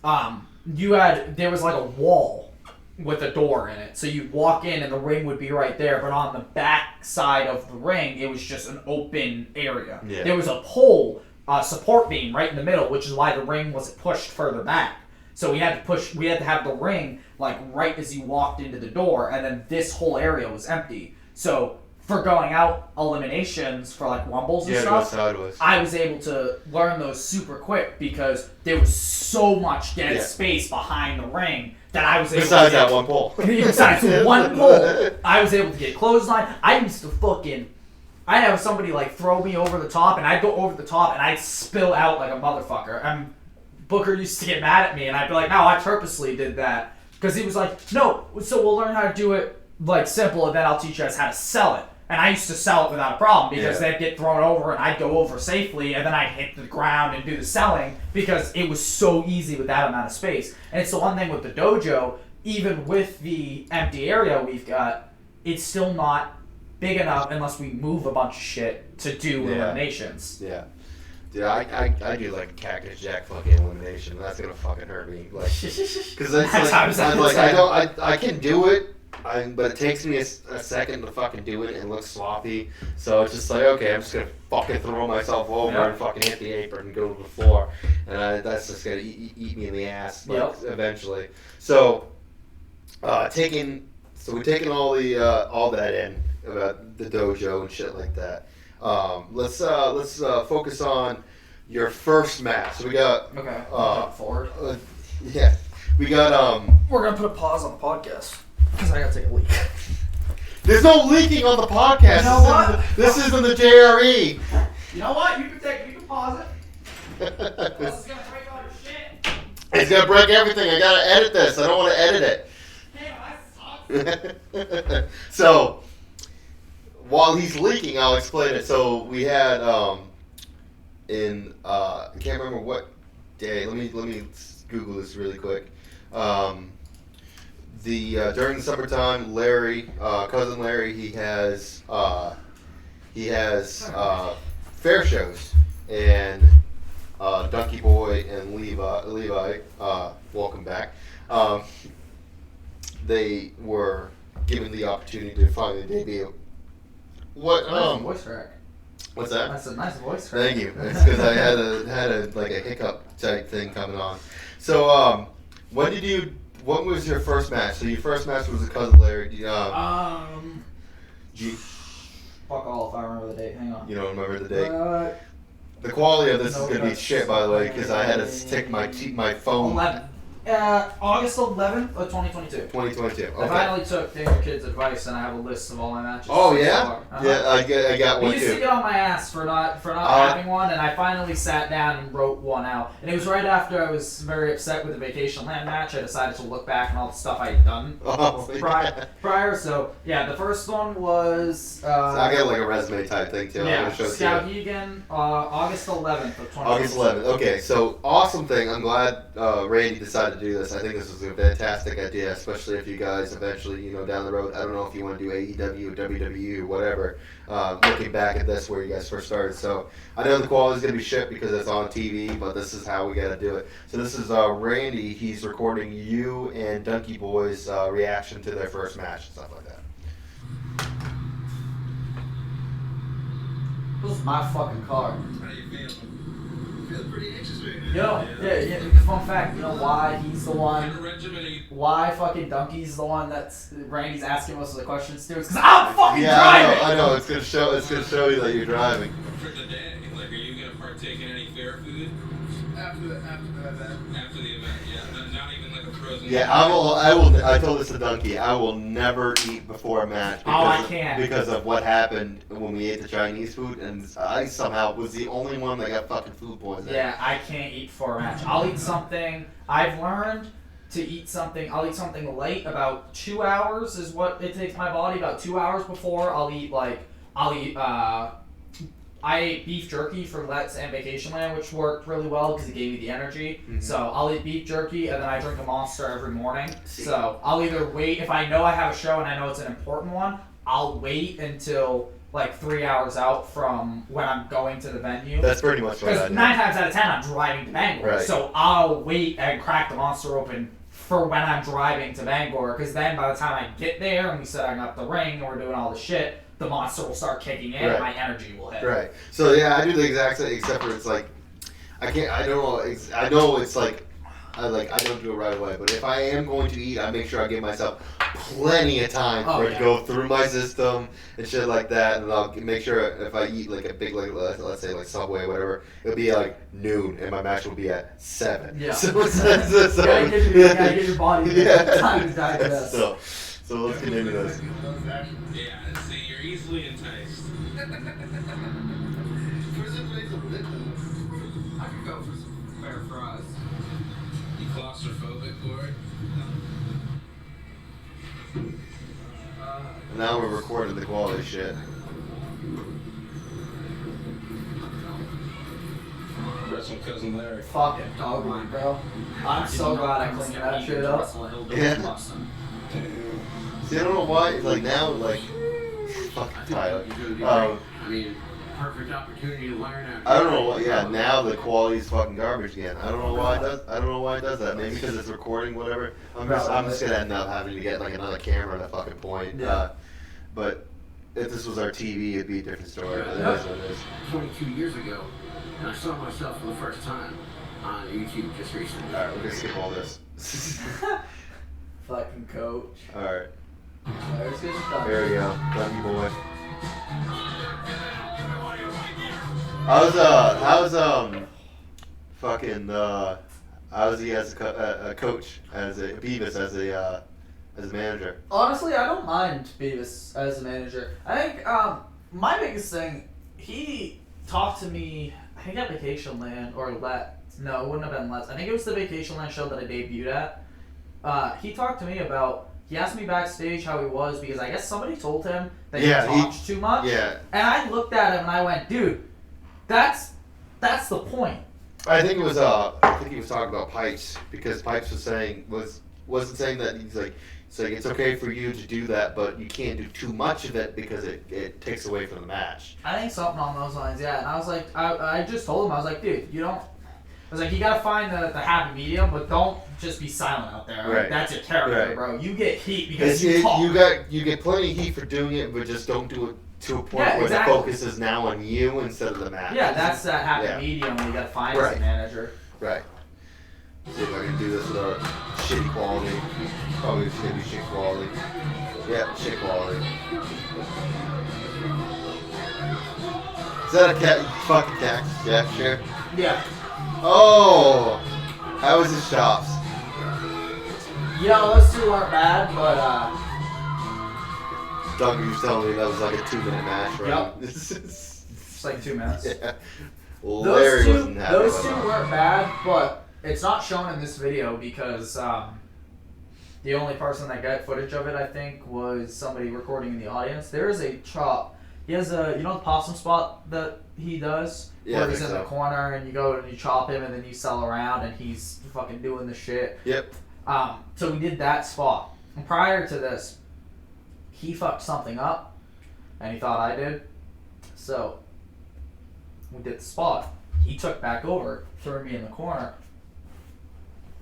There was a wall with a door in it, so you'd walk in and the ring would be right there, but on the back side of the ring it was just an open area. Yeah. There was a pole, support beam right in the middle, which is why the ring wasn't pushed further back. So we had to have the ring right as you walked into the door, and then this whole area was empty. So for going out eliminations for rumbles and stuff, I was able to learn those super quick because there was so much dead space behind the ring that I was able besides that one pole. Besides one pole, I was able to get clothesline. I'd have somebody throw me over the top, and I'd go over the top, and I'd spill out like a motherfucker. And Booker used to get mad at me, and I'd be like, "No, I purposely did that," because he was like, "No, so we'll learn how to do it simple, and then I'll teach you guys how to sell it." And I used to sell it without a problem because they'd get thrown over and I'd go over safely, and then I'd hit the ground and do the selling because it was so easy with that amount of space. And it's the one thing with the dojo, even with the empty area we've got, it's still not big enough unless we move a bunch of shit to do eliminations. Yeah. Dude, I do Cactus Jack fucking elimination. That's gonna fucking hurt me. Because I can do it. But it takes me a second to fucking do it and look sloppy. So it's just okay, I'm just going to fucking throw myself over and fucking hit the apron and go to the floor. And that's just going to eat me in the ass eventually. So we're taking all that in about the dojo and shit like that. Let's focus on your first match. So we got forward. We got we're going to put a pause on the podcast. Because I gotta take a leak. There's no leaking on the podcast. You know what? This isn't the JRE. You know what? You can pause it. This is gonna break all your shit. It's gonna break everything. I gotta edit this. I don't want to edit it. Damn, that sucks. So, while he's leaking, I'll explain it. So we had I can't remember what day. Let me Google this really quick. During the summertime, Larry, cousin Larry, he has fair shows, and Donkey Boy and Levi, welcome back. They were given the opportunity to finally debut. What? Nice voice crack. What's that? That's a nice voice crack. Thank you. It's because I had a like a hiccup type thing coming on. So when was your first match? So your first match was with Cousin Larry. Fuck all if I remember the date. Hang on. You don't remember the date? The quality of this is gonna be shit, by the way, because I had to take my phone. August 11th of 2022. 2022. Okay. I finally took Danger Kid's advice, and I have a list of all my matches. Oh yeah, yeah. I got one too. too. He used to get on my ass for not having one, and I finally sat down and wrote one out. And it was right after I was very upset with the Vacation Land match. I decided to look back on all the stuff I had done prior. So yeah, the first one was. So I got like a resume type thing too. Yeah, Scout Egan, August 11th of 2022. August 11th. Okay, so awesome thing. I'm glad Randy decided to do this. I think this was a fantastic idea, especially if you guys eventually, down the road, I don't know if you want to do AEW or WWE or whatever, looking back at this where you guys first started. So I know the quality is going to be shit because it's on TV, but this is how we got to do it. So this is Randy. He's recording you and Donkey Boy's reaction to their first match and stuff like that. This is my fucking car. How you feeling? Feeling pretty anxious right now. Yeah. Fun fact, you know why he's the one? Why fucking Donkey's the one that's Randy's asking most of the questions to? It's because I'm fucking driving. I know. It's gonna show you that you're driving. For the day, like, are you gonna partake in any fair food? After the event. After the event, yeah. Not even like a frozen. Yeah, I told this to Donkey. I will never eat before a match. I can't. Because of what happened when we ate the Chinese food, and I somehow was the only one that got fucking food poisoning. Yeah, I can't eat before a match. I'll eat something. I've learned to eat something. I'll eat something light. About 2 hours is what it takes my body. About 2 hours before, I ate beef jerky for Let's and Vacation Land, which worked really well because it gave me the energy. Mm-hmm. So I'll eat beef jerky, and then I drink a Monster every morning. So I'll either wait, if I know I have a show and I know it's an important one, I'll wait until like 3 hours out from when I'm going to the venue. That's pretty much what I do. Because 9 times out of 10, I'm driving to Bangor. Right. So I'll wait and crack the Monster open for when I'm driving to Bangor, because then by the time I get there and we setting up the ring and we're doing all the shit, the Monster will start kicking in and my energy will hit. Right. So yeah, I do the exact same, except for it's like, I know it's like, I don't do it right away, but if I am going to eat, I make sure I give myself plenty of time for it to go through my system and shit like that, and I'll make sure if I eat like a big, like let's say like Subway or whatever, it'll be like noon and my match will be at 7. Yeah. So you gotta give your body time to digest. So let's get into this. Yeah, see, you're easily enticed. I could go for some fair fries. You claustrophobic, Corey? Now we're recording the quality shit. Got some Cousin Larry. Fucking dog line, bro. I'm so glad I cleaned that shit up. Yeah. See, I don't know why, like now, like, fucking Tyler. I mean, perfect opportunity to learn. I don't know why. Yeah, now the quality's fucking garbage again. I don't know why it does that. Maybe because it's recording, whatever. I'm just gonna end up having to get like another camera at a fucking point. Yeah. But if this was our TV, it'd be a different story. It is what it is. 22 years ago, and I saw myself for the first time on YouTube just recently. All right, we're gonna skip all this. Fucking coach. All right. Let's get started. There we go, Donkey Boy. How's he as a coach, as a Beavis, as a manager? Honestly, I don't mind Beavis as a manager. I think my biggest thing, he talked to me, I think at Vacation Land or no, it wouldn't have been Let's. I think it was the Vacation Land show that I debuted at. He talked to me about, he asked me backstage how he was because I guess somebody told him that he talked too much. Yeah. And I looked at him and I went, dude, that's the point. I think he was talking about Pipes, because Pipes wasn't saying that he's like it's okay for you to do that, but you can't do too much of it because it takes away from the match. I think something on those lines, yeah. And I was like, I just told him, I was like, dude, you don't was like, you gotta find the happy medium, but don't just be silent out there. Right. That's your character, Right. bro. You get heat because you talk. You get plenty of heat for doing it, but just don't do it to a point where exactly. the focus is now on you instead of the match. Yeah, that's that happy medium you gotta find as a manager. Right. See if I can do this without shitty quality. Probably it's gonna be shit quality. Yeah, shit quality. Is that a fucking cactus? Yeah, sure. Yeah. Oh! How was his chops? You know, those two weren't bad, but Doug was telling me that was like a 2-minute match, right? Yep. It's like 2 minutes. Yeah. Well, Larry wasn't happy those with two that. weren't bad, but it's not shown in this video because the only person that got footage of it, I think, was somebody recording in the audience. There is a chop. He has a, you know the possum spot that he does? Yeah, where I he's in think the so. corner and you go and you chop him and then you sell around and he's fucking doing the shit. Yep. So we did that spot. And prior to this, he fucked something up and he thought I did. So we did the spot. He took back over, threw me in the corner.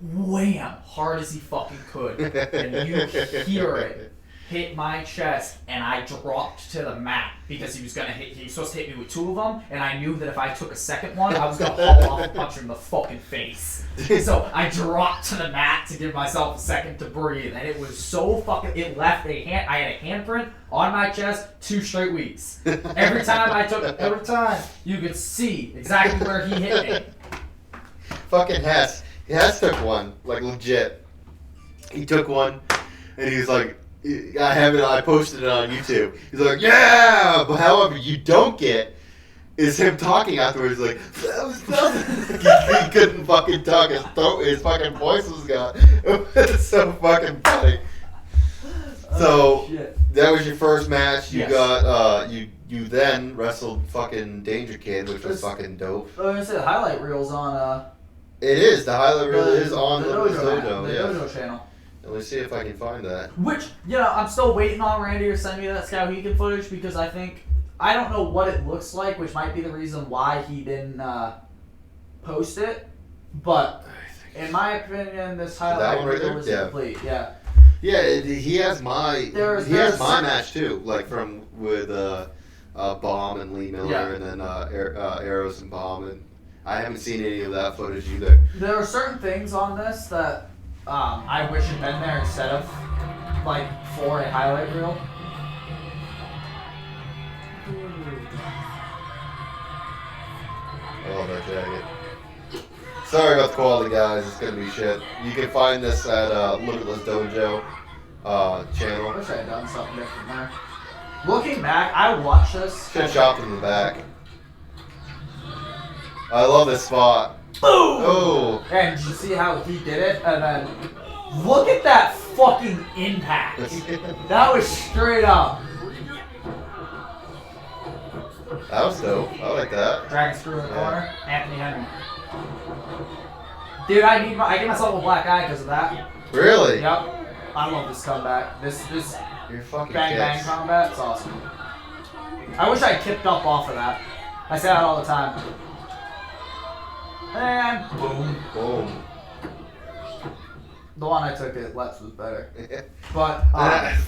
Wham! Hard as he fucking could. And you hear it hit my chest, and I dropped to the mat because he was supposed to hit me with 2 of them, and I knew that if I took a second one, I was gonna haul off and punch him in the fucking face. So I dropped to the mat to give myself a second to breathe, and it was so fucking. It left I had a handprint on my chest 2 straight weeks. Every time you could see exactly where he hit me. Fucking Hess. Hess took one, like legit. He took one, and he was like, I posted it on YouTube. He's like, yeah, but however you don't get is him talking afterwards like, he couldn't fucking talk. His fucking voice was gone. It's so fucking funny. So that was your first match. You got you then wrestled fucking Danger Kid, which was fucking dope. I was gonna say the highlight reel's on It is. The highlight reel is on the Dojo Dojo channel. Let me see if I can find that. Which, I'm still waiting on Randy to send me that Scout Hegan footage because I don't know what it looks like, which might be the reason why he didn't post it. But in my opinion, this highlight reel is complete. Yeah. Yeah, he has my match too, like with Bomb and Lee Miller, and then Arrows and Bomb, and I haven't seen any of that footage either. There are certain things on this that I wish had been there instead of like for a highlight reel. I love that jacket. Sorry about the quality, guys. It's gonna be shit. You can find this at Limitless Dojo channel. I wish I had done something different there. Looking back, I watched this. Should have chopped in the back. I love this spot. Boom! Oh! And did you see how he did it? And then look at that fucking impact. That was straight up. That was dope. I like that. Dragon screw in the corner. Anthony Henry. Dude, I give myself a black eye because of that. Really? Yep. I love this comeback. This You're fucking bang bang combat. It's awesome. I wish I tipped up off of that. I say that all the time. And boom. Boom. The one I took at Let's was better. But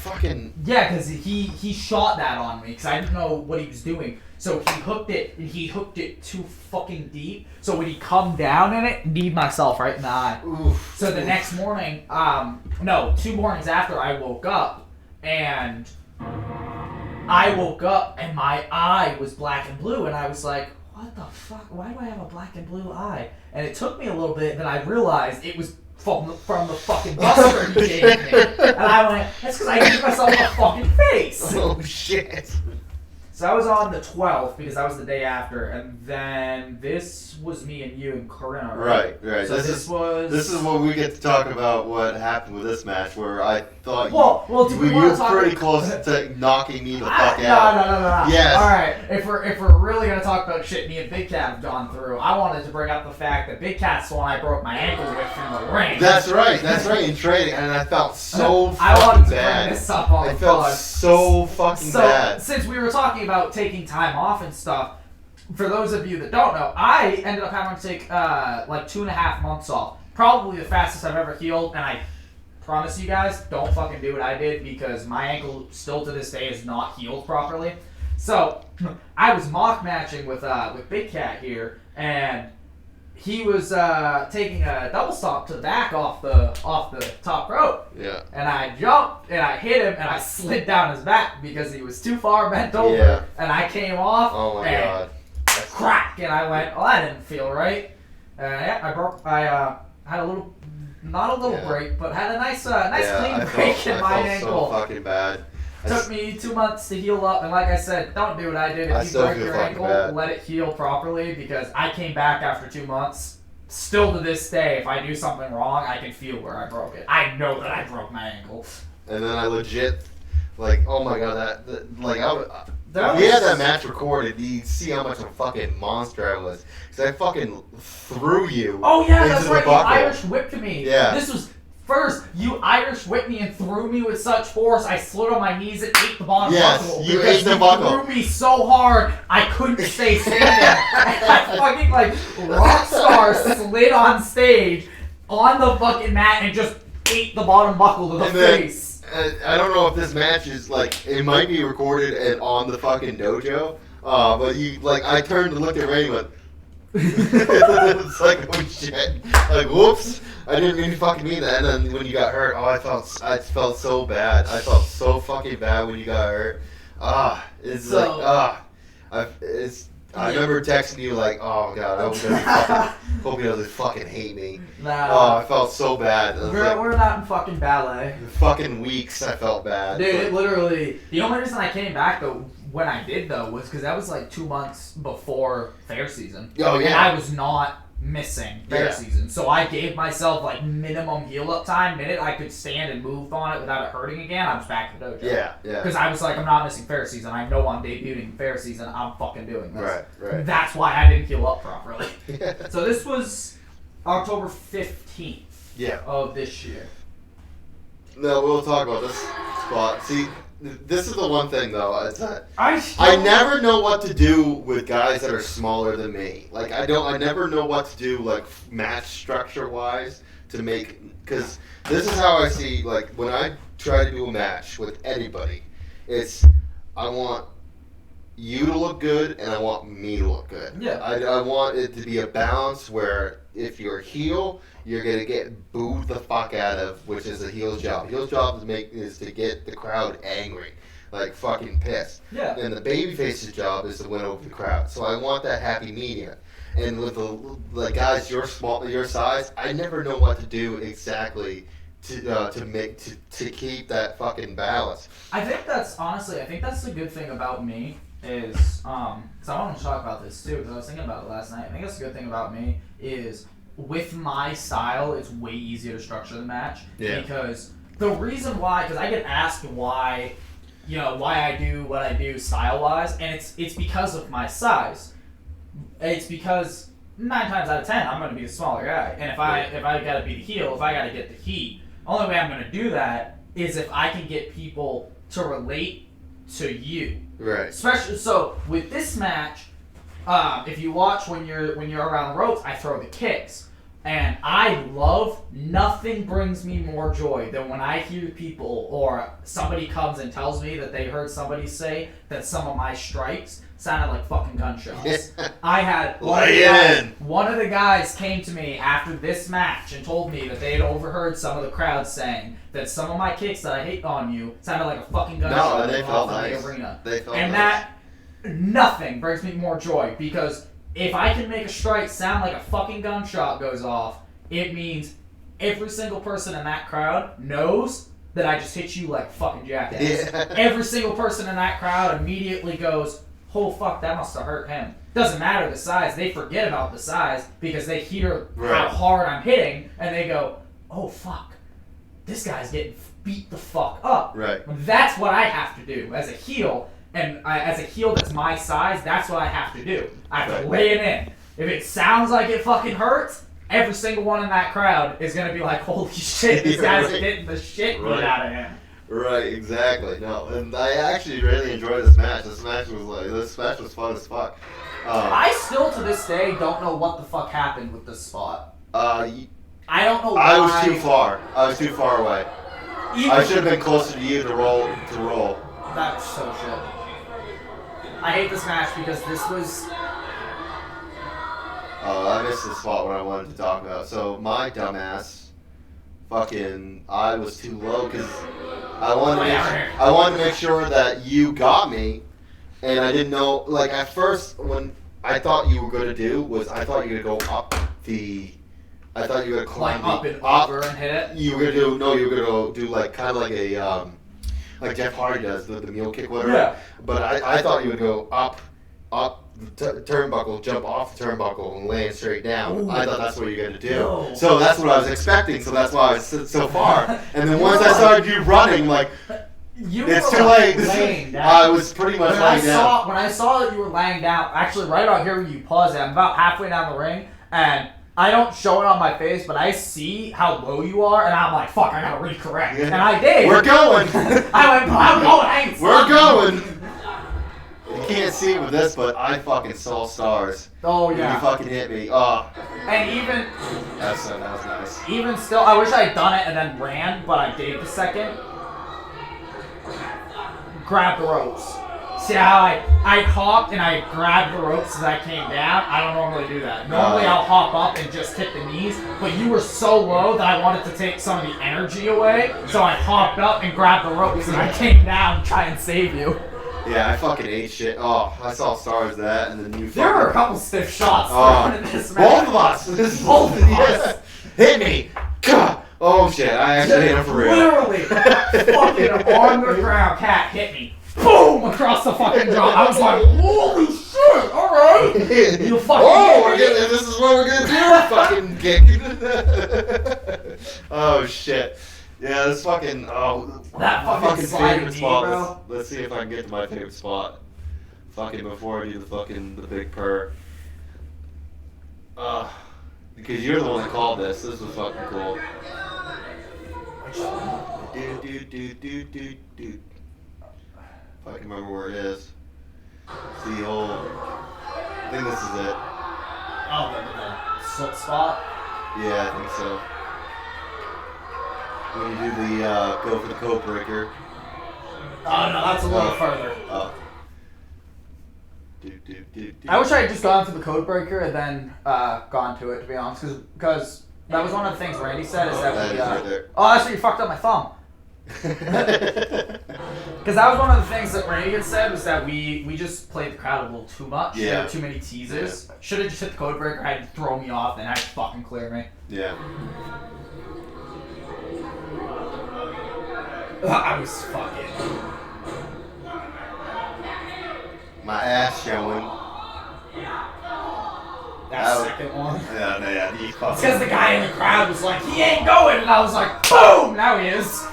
fucking yeah, because he shot that on me because I didn't know what he was doing. So he hooked it, and he hooked it too fucking deep. So when he come down in it, kneed myself right in the eye. Oof. So the next morning, 2 mornings after, I woke up, and my eye was black and blue, and I was like, what the fuck? Why do I have a black and blue eye? And it took me a little bit, then I realized it was from the fucking buster he gave me. And I went, that's because I gave myself a fucking face. Oh shit. So I was on the 12th because that was the day after, and then this was me and you and Corinna, right? Right. So This is when we get to talk about what happened with this match, where I thought do we you want were to talk pretty close to knocking me the fuck No. out. Yes. All right. If we're really gonna talk about shit me and Big Cat have gone through, I wanted to bring up the fact that Big Cat's the one I broke my ankle with in the ring. That's right. In training, and I felt so I fucking wanted to bad. bring this up on I the felt pod. so fucking bad. Since we were talking about taking time off and stuff, for those of you that don't know, I ended up having to take like 2.5 months off. Probably the fastest I've ever healed, and I promise you guys, don't fucking do what I did because my ankle still to this day is not healed properly. So I was mock matching with Big Cat here, and he was taking a double stomp to the back off the top rope. Yeah. And I jumped and I hit him and I slid down his back because he was too far bent over. Yeah. And I came off. Oh my god. Crack, and I went, oh, that didn't feel right. Yeah, I broke. I had a little, not a little break, but had a nice clean break in my ankle. So fucking bad. Took me 2 months to heal up, and like I said, don't do what I did. If you break your ankle, let it heal properly, because I came back after 2 months. Still to this day, if I do something wrong, I can feel where I broke it. I know that I broke my ankle. And then I legit, like, oh my god, we had that match recorded. You see how much of a fucking monster I was. Because I fucking threw you. Oh yeah, that's into right. the You buckle. Irish whipped me. Yeah. This was first. You Irish whipped me and threw me with such force. I slid on my knees and ate the bottom buckle. You ate the buckle. Threw me so hard I couldn't stay standing. I fucking like rock star slid on stage on the fucking mat and just ate the bottom buckle to the face. I don't know if this match is like, it might be recorded and on the fucking dojo, but you, like, I turned and looked at Ray and went, it's like, oh shit, like, whoops, I didn't really fucking mean that. And then when you got hurt, I felt so bad. I felt so fucking bad when you got hurt. I remember texting you like, oh god, I hope he doesn't fucking hate me. Nah. Oh, I felt so bad. We're not in fucking ballet. Fucking weeks, I felt bad. Dude, it literally, the only reason I came back though, when I did though, was because that was like 2 months before fair season. Oh yeah. And I was not missing fair season. So I gave myself like minimum heal up time. Minute I could stand and move on it without it hurting again, I was back to the dojo. Yeah. Because I was like, I'm not missing fair season. I know I'm debuting in fair season. I'm fucking doing this. Right. That's why I didn't heal up properly. So this was October 15th of this year. No, we'll talk about this spot. See, this is the one thing though, is that I never know what to do with guys that are smaller than me. Like I never know what to do, like match structure wise, to make, because this is how I see, like when I try to do a match with anybody, it's, I want you to look good and I want me to look good. Yeah. I want it to be a balance where if you're a heel, you're gonna get booed the fuck out of, which is a heel's job. Heel's job is to get the crowd angry, like fucking pissed. Yeah. And the babyface's job is to win over the crowd. So I want that happy medium. And with the guys your size, I never know what to do exactly to keep that fucking balance. I think that's the good thing about me is, because I want to talk about this too, because I was thinking about it last night. I think that's the good thing about me is, with my style, it's way easier to structure the match. Yeah. Because the reason why, because I get asked why I do what I do style-wise, and it's because of my size. It's because 9 times out of 10, I'm going to be the smaller guy. And if I got to be the heel, if I got to get the heat, only way I'm going to do that is if I can get people to relate to you. Right. Especially, so with this match, if you watch when you're around the ropes, I throw the kicks. And nothing brings me more joy than when I hear people or somebody comes and tells me that they heard somebody say that some of my strikes sounded like fucking gunshots. I had one of the guys came to me after this match and told me that they had overheard some of the crowd saying that some of my kicks that I hate on you sounded like a fucking gunshot. No, they felt nice. The arena. They felt and nice. that, nothing brings me more joy, because if I can make a strike sound like a fucking gunshot goes off, it means every single person in that crowd knows that I just hit you like a fucking jackass. Yeah. Every single person in that crowd immediately goes, oh fuck, that must have hurt him. Doesn't matter the size. They forget about the size because they hear how hard I'm hitting and they go, oh fuck, this guy's getting beat the fuck up. Right. That's what I have to do as a heel. And as a heel that's my size, that's what I have to do. I have to lay it in. If it sounds like it fucking hurts, every single one in that crowd is going to be like, holy shit, this guy's getting the shit beat out of him. Right, exactly. No, and I actually really enjoyed this match. This match was fun as fuck. I still to this day don't know what the fuck happened with this spot. I don't know why. I was too far. I was too far away. I should have been closer to you to roll. That's so shit. I hate this match because this was. I missed the spot when I wanted to talk about. So my dumbass, I was too low because I wanted to make sure that you got me, and I didn't know. Like at first, when I thought you were gonna do was I thought you were gonna go up the. I thought you were gonna climb up and over and hit it. You were gonna do like kind of like a like Jeff Hardy does the mule kick, whatever. Yeah. But I thought you would go up the turnbuckle, jump off the turnbuckle, and land straight down. Ooh. I thought that's what you're gonna do. No. So that's what I was expecting. So that's why I was so far. And then once I started you running, like. It's too late. I was pretty much laying down. When I saw that you were laying down, actually right out here where you paused it, I'm about halfway down the ring, and I don't show it on my face, but I see how low you are, and I'm like, fuck, I gotta recorrect. Yeah. And I did. We're going. I'm going. We're going. You can't see it with this, but I fucking saw stars. Oh, yeah. When you fucking hit me. Oh. And even... That was nice. Even still, I wish I had done it and then ran, but I gave the second. Grab the ropes. See how I hopped and I grabbed the ropes as I came down? I don't normally do that. Normally I'll hop up and just hit the knees, but you were so low that I wanted to take some of the energy away, so I hopped up and grabbed the ropes and I came down to try and save you. Yeah, I fucking ate shit. Oh, I saw stars that, and then you fucking... There were a couple stiff shots thrown in this match. Both of us! Both of us! Hit me! God. Oh shit, I actually hit him for real. Literally, fucking on the ground, cat hit me. Boom! Across the fucking jaw. I was like, holy shit, alright. You fucking this is what we're gonna do, fucking kick. Oh shit. Yeah, this fucking, that fucking favorite spot. bro. Let's see if I can get to my favorite spot. Fucking before I do the big purr. Because you're the one that called this. This was fucking cool. Do. If I can remember where it is. It's the old. I think this is it. Oh, the slip spot? Yeah, I think so. When you do the go for the code breaker. Oh no, that's a little further. Do. I wish I had just gone for the code breaker and then gone to it, to be honest, because that was one of the things Randy said is that we. Right there. Oh, that's where you fucked up my thumb. Because that was one of the things that Randy had said was that we just played the crowd a little too much. Yeah. There were too many teases. Yeah. Should have just hit the code breaker, had to throw me off, and had to fucking clear me. Yeah. I was fucking. My ass showing. That second one. Yeah. It's because the guy in the crowd was like, he ain't going, and I was like, boom! Now he is.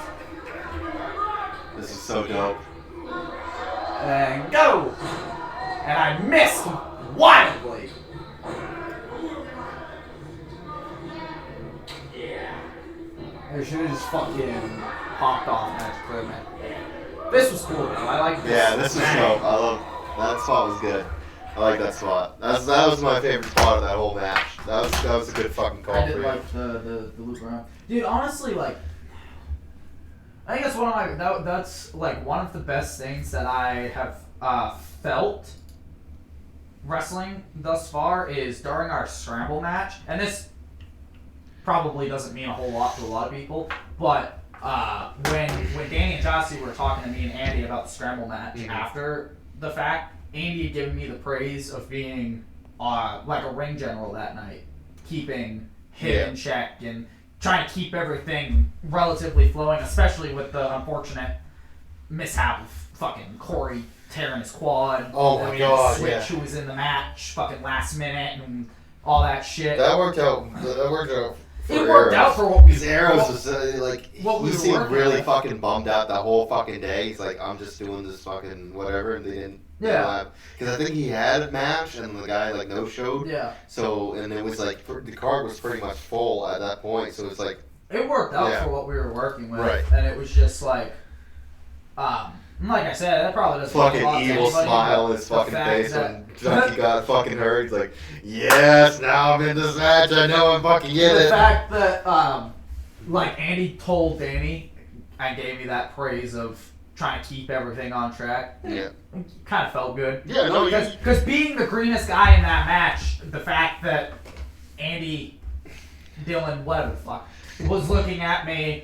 This is so dope. And go! And I missed wildly. I should have just fucking popped off Magic Equipment. This was cool though. I like this. Yeah, this was dope. I love that spot was good. I like that spot. That was my favorite spot of that whole match. That was a good fucking call. I did like the loop around. Dude, honestly, like I think that's like one of the best things that I have felt wrestling thus far is during our scramble match, and this probably doesn't mean a whole lot to a lot of people, but when Danny and Jossie were talking to me and Andy about the scramble match after the fact, Andy had given me the praise of being like a ring general that night, keeping him in check and trying to keep everything relatively flowing, especially with the unfortunate mishap of fucking Corey tearing his quad. Oh my god, Switch who was in the match fucking last minute and all that shit. That worked out. It worked out for what we. His arrows was he seemed really fucking bummed out that whole fucking day. He's like, I'm just doing this fucking whatever, and they didn't. Yeah. Because I think he had a match, and the guy like no showed. Yeah. So and it was like the card was pretty much full at that point. So it was like. It worked out for what we were working with, right? And it was just like, Like I said, that probably doesn't Fucking mean a lot to evil anybody, smile on but his the fucking fact face that- when Junkie got fucking hurt. He's like, yes, now I'm in this match. I know I'm fucking get the it. fact that like Andy told Danny and gave me that praise of trying to keep everything on track. Yeah. Kind of felt good. Yeah, no, because being the greenest guy in that match, the fact that Andy, Dylan, whatever the fuck, was looking at me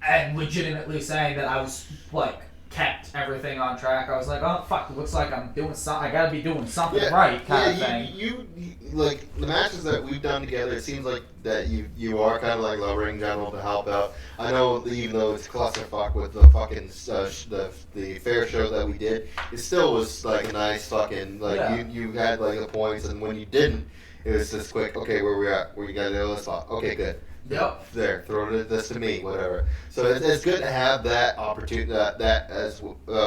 and legitimately saying that I was like kept everything on track. I was like, oh fuck, it looks like I'm doing something. I gotta be doing something right, kind of thing. You like the matches that we've done together. It seems like that you are kind of like a ring general to help out. I know that even though it's clusterfuck with the fucking the fair show that we did, it still was like a nice fucking like you had like the points, and when you didn't, it was just quick. Okay, where we at? Where you got the other spot? Okay, good. Yep. There, throw this to me, whatever. So it's good to have that opportunity, that as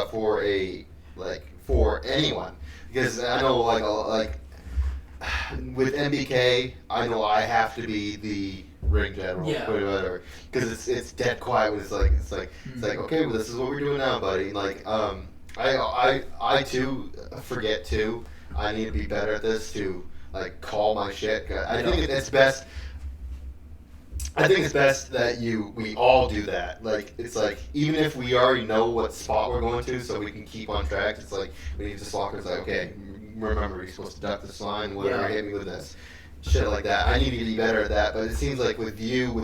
for a like for anyone, because I know like with MBK, I know I have to be the ring general, or whatever, because it's dead quiet when it's like okay, well, this is what we're doing now, buddy. Like I too forget too. I need to be better at this to like call my shit. I think it's best. I think it's best that we all do that. Like, it's like, even if we already know what spot we're going to so we can keep on track, it's like, we need to just lock it's like, okay, remember, you're supposed to duck this line, whatever, hit me with this. Shit like that. I need to be better at that, but it seems like with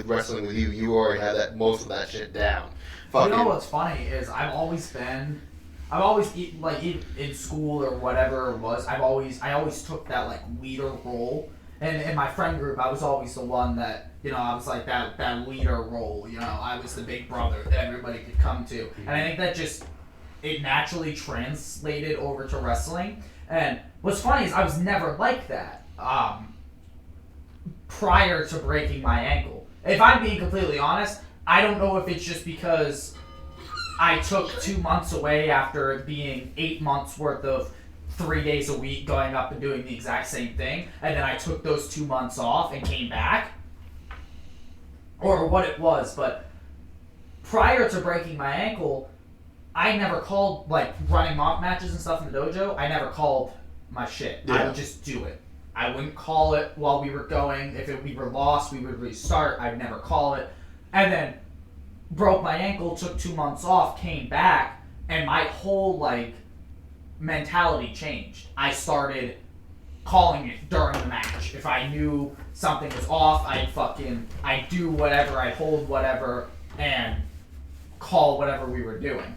wrestling with you already have most of that shit down. You know what's funny is I've always like in school or whatever it was, I always took that like leader role. And in my friend group, I was always the one that, I was like that leader role. I was the big brother that everybody could come to. And I think that it naturally translated over to wrestling. And what's funny is I was never like that prior to breaking my ankle. If I'm being completely honest, I don't know if it's just because I took 2 months away after it being 8 months worth of 3 days a week going up and doing the exact same thing, and then I took those 2 months off and came back, or what it was. But prior to breaking my ankle, I never called, like, running mock matches and stuff in the dojo, I never called my shit. I would just do it. I wouldn't call it while we were going. If we were lost, we would restart. I'd never call it. And then broke my ankle, took 2 months off, came back, and my whole, like, mentality changed. I started calling it during the match. If I knew something was off, I'd do whatever, I'd hold whatever, and call whatever we were doing.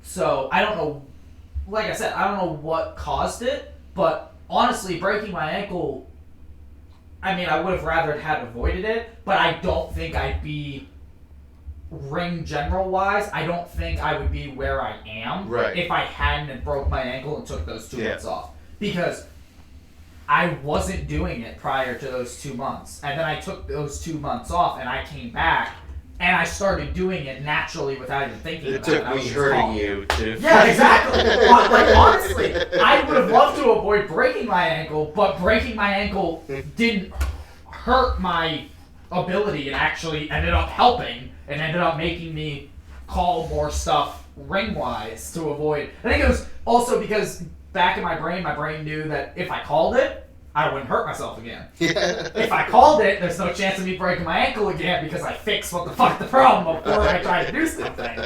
So, I don't know, like I said, I don't know what caused it, but honestly, breaking my ankle, I mean, I would have rather had avoided it, but I don't think I'd be ring general wise, I don't think I would be where I am if I hadn't broke my ankle and took those 2 months off. Because I wasn't doing it prior to those 2 months. And then I took those 2 months off and I came back and I started doing it naturally without even thinking about it. It took me hurting you to... Yeah, exactly. Like, honestly, I would have loved to avoid breaking my ankle, but breaking my ankle didn't hurt my ability. It actually ended up helping. And ended up making me call more stuff ring-wise to avoid. I think it was also because back in my brain knew that if I called it, I wouldn't hurt myself again. If I called it, there's no chance of me breaking my ankle again because I fixed what the fuck the problem before I tried to do something.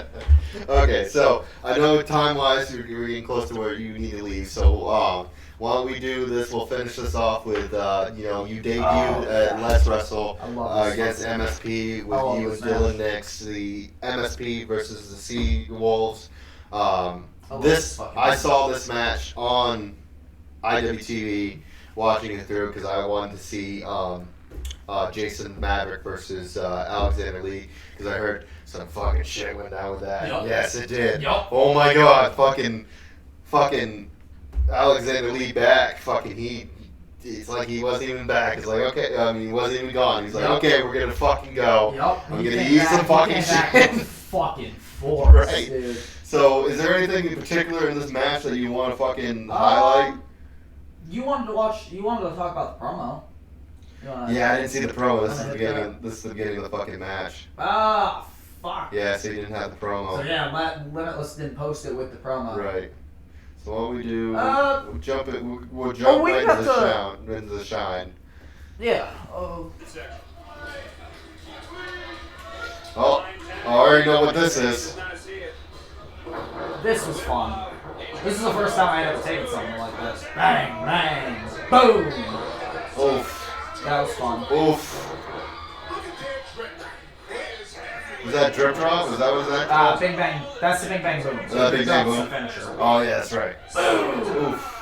Okay, so I know time-wise you're getting close to where you need to leave, so why don't we do this? We'll finish this off with, you debuted at Let's Wrestle against MSP with you and Dylan next, the MSP versus the Sea Wolves. I saw this match on IWTV, watching it through because I wanted to see Jason Maverick versus Alexander Lee because I heard some fucking shit went down with that. Yep. Yes, it did. Yep. Oh my god, fucking Alexander Lee back. It's like he wasn't even back. It's like, okay, I mean, he wasn't even gone. He's like, okay, we're gonna fucking go. Yep. I'm gonna use some fucking shit. Fucking force, Right. dude. So, is there anything in particular in this match that you want to fucking highlight? You wanted to talk about the promo. Yeah, I didn't see the promo. This is the beginning of the fucking match. Fuck. fuck. Yeah, so you didn't have the promo. So yeah, Limitless didn't post it with the promo. Right. So what we do? We'll jump it. We'll jump we right got into the shine. Yeah. Oh, I already know what this is. This was fun. This is the first time I had ever taken something like this. Bang, bang, boom. Oof. That was fun. Oof. Was that drip drop? Was that what that? Bing bang. That's the bing bang boom. So bing bang boom. The finisher. Oh yeah, that's right. Boom. Oof.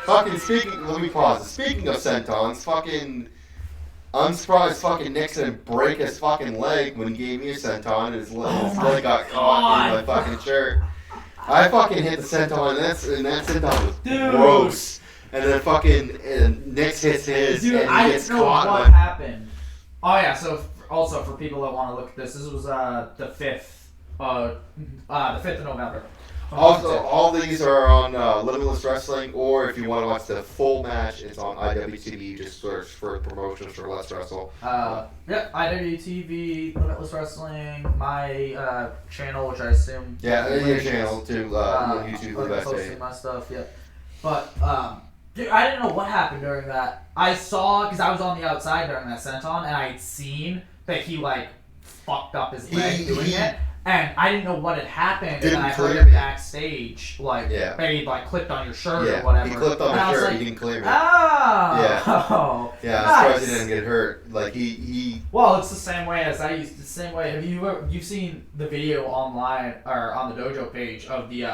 Fucking speaking, let me pause. Speaking of sentons, fucking, I'm surprised fucking Nixon didn't break his fucking leg when he gave me a senton and his leg got caught in my fucking shirt. I fucking hit the senton and that senton was gross. And then fucking Nix hits his and he gets caught. I didn't know what happened. Oh yeah, so also for people that want to look at this was the 5th of November. Also, all these are on Limitless Wrestling, or if you want to watch the full match, it's on IWTV. Just search for promotions for Let's Wrestle. Yep, IWTV, Limitless Wrestling, my channel, which I assume. Yeah, your channel too. YouTube, Levi Spade. Posting my stuff, yeah. But dude, I didn't know what happened during that. I saw because I was on the outside during that senton, and I had seen that he like fucked up his leg doing it. And I didn't know what had happened, and I heard him backstage, like, maybe like clipped on your shirt or whatever. He clipped on my shirt, like, he didn't clear it. Oh! Yeah, I'm surprised he didn't get hurt. Like, he... Well, it's the same way as I used to, the same way. Have you've seen the video online, or on the dojo page of the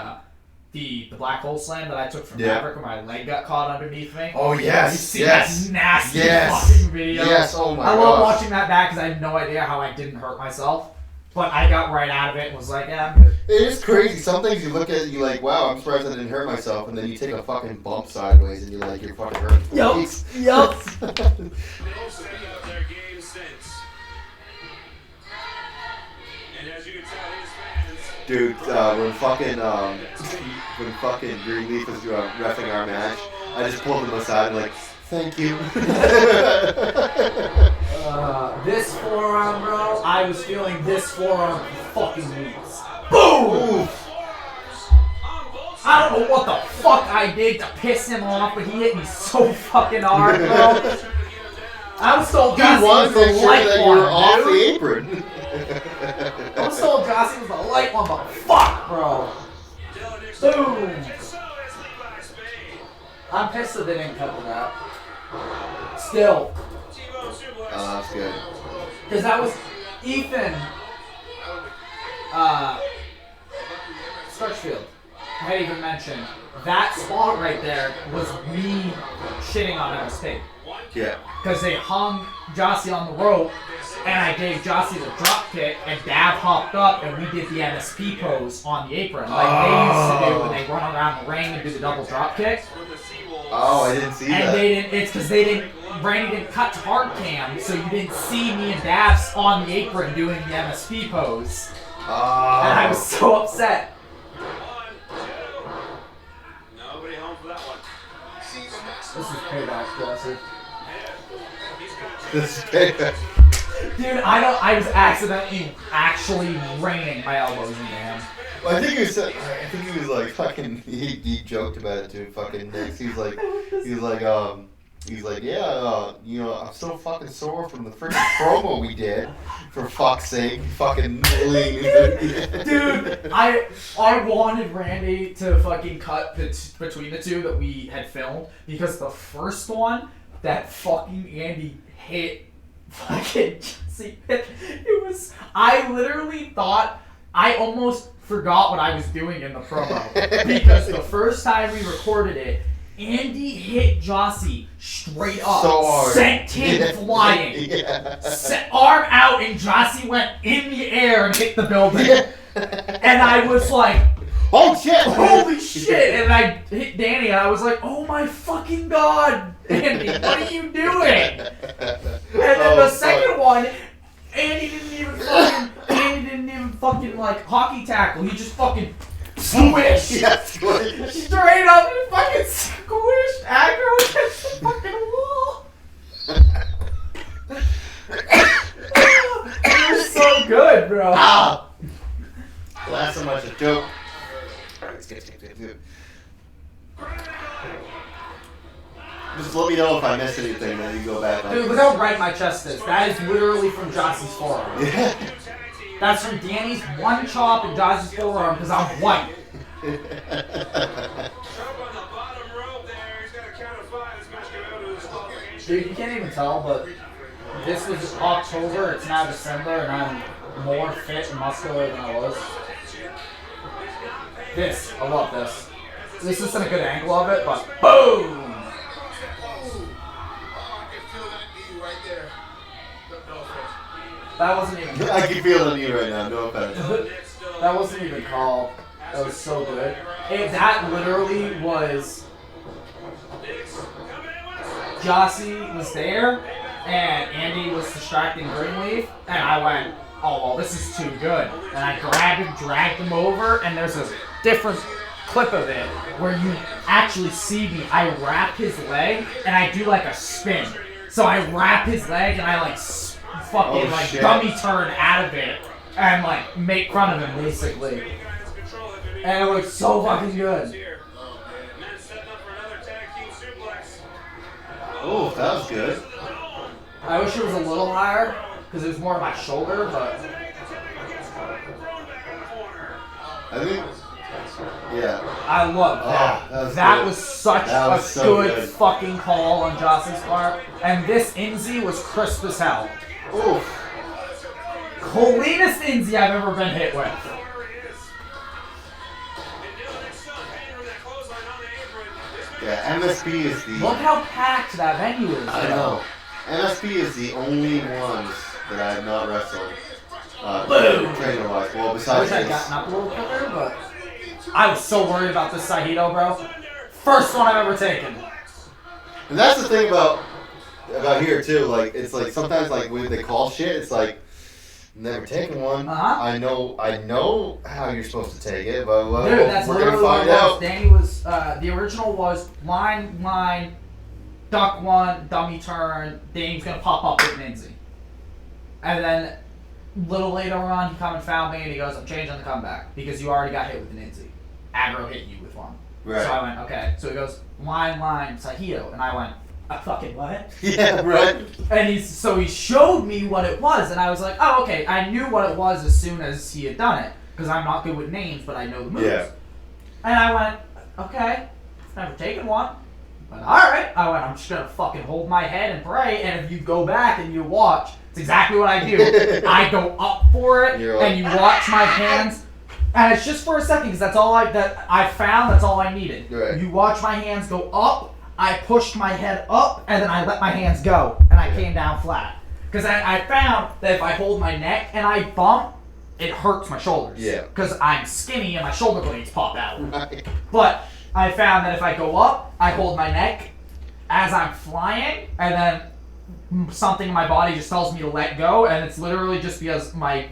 black hole slam that I took from Maverick where my leg got caught underneath me? Oh, yes, you see that nasty fucking video? Yes, oh my god. I love watching that back because I had no idea how I didn't hurt myself. But I got right out of it and was like, yeah, I'm good. It is crazy. Some things you look at it, you're like, wow, I'm surprised I didn't hurt myself. And then you take a fucking bump sideways and you're like, you're fucking hurt. Yup. Dude, when fucking Greenleaf was reffing our match, I just pulled him aside and like, thank you. This forearm, bro, I was feeling this forearm for fucking weeks. Boom! Oof. I don't know what the fuck I did to piss him off, but he hit me so fucking hard, bro. I was told Jossie was the light one, you were off the apron. I was told Jossie was the light one, but fuck, bro. Boom! I'm pissed that they didn't cut that. Still. Oh, that's good. Because that was Ethan Starchfield. I had even mentioned that spot right there was me shitting on MSP. Yeah. Because they hung Jossie on the rope, and I gave Jossie the drop kick, and Dav hopped up, and we did the MSP pose on the apron, like they used to do when they run around the ring and do the double drop kick. Oh, I didn't see that. And they didn't. It's because Randy didn't cut to hard cam, so you didn't see me and Dav on the apron doing the MSP pose. Oh. And I was so upset. Nobody home for that one. This is payback, Jossie. This is payback. Dude, I was actually raining my elbows into him. Well, I think he was like fucking. He joked about it to fucking Nix. He was like, yeah, you know, I'm so fucking sore from the freaking promo we did. For fuck's sake, fucking lean. Dude, I wanted Randy to fucking cut between the two that we had filmed because the first one that fucking Andy hit fucking Jesse, it was. I literally thought I almost forgot what I was doing in the promo because the first time we recorded it, Andy hit Jossie straight up, so hard. Sent him flying, arm out, and Jossie went in the air and hit the building. And I was like, oh shit! Holy shit! And I hit Danny, and I was like, oh my fucking god, Andy, what are you doing? And then the second one, Andy didn't even fucking like hockey tackle. He just fucking swished. Yes, Straight up and fucking so good, bro. Ah! Last so much a joke. Alright, let's get. Just let me know if I missed anything, then you go back. Dude, look how bright my chest is. That is literally from Jossie's forearm. Yeah. That's from Danny's one chop in Jossie's forearm because I'm white. Dude, you can't even tell, but this was October, it's now December, and I'm more fit and muscular than I was. This, I love this. This isn't a good angle of it, but boom! That wasn't even. I can feel it on you right now, no offense. That wasn't even called. That was so good. That literally was. Jossie was there, and Andy was distracting Greenleaf, and I went, oh, well, this is too good. And I grabbed him, dragged him over, and there's a different clip of it where you actually see me. I wrap his leg, and I do like a spin. So I wrap his leg, and I like fucking dummy turn out of it, and like make fun of him, basically. And it looks so fucking good. Oh, that was good. I wish it was a little higher, because it was more of my shoulder, but... I think... Yeah. I love that. That was such a good fucking call on Jossie's part. And this Inzi was crisp as hell. Oof. Cleanest Inzi I've ever been hit with. Yeah, MSP is the... Look how packed that venue is. I know. MSP is the only ones that I have not wrestled. Trainer-wise. Well, I besides wish I'd gotten up a little quicker, but... I was so worried about this Saito, bro. First one I've ever taken. And that's the thing about here, too. Like, it's like, sometimes, like, when they call shit, it's like... Never taken one. I know how you're supposed to take it, but dude, that's we're gonna find find out. Danny was the original was line, duck one, dummy turn. Danny's gonna pop up with Ninzi, and then a little later on, he come and found me, and he goes, "I'm changing the comeback because you already got hit with the Ninzi. Aggro hit you with one." Right. So I went, okay. So he goes line, Saito, and I went, fucking what? Yeah, right. And he showed me what it was, and I was like, oh, okay. I knew what it was as soon as he had done it, because I'm not good with names, but I know the moves. Yeah. And I went, okay, never taken one, but all right. I went, I'm just gonna fucking hold my head and pray, and if you go back and you watch, it's exactly what I do. I go up for it, and you watch my hands. And it's just for a second, because that's all I found. That's all I needed. Right. You watch my hands go up. I pushed my head up, and then I let my hands go, and I came down flat. Because I found that if I hold my neck and I bump, it hurts my shoulders. Yeah. Because I'm skinny and my shoulder blades pop out. Right. But I found that if I go up, I hold my neck as I'm flying, and then something in my body just tells me to let go, and it's literally just because it's my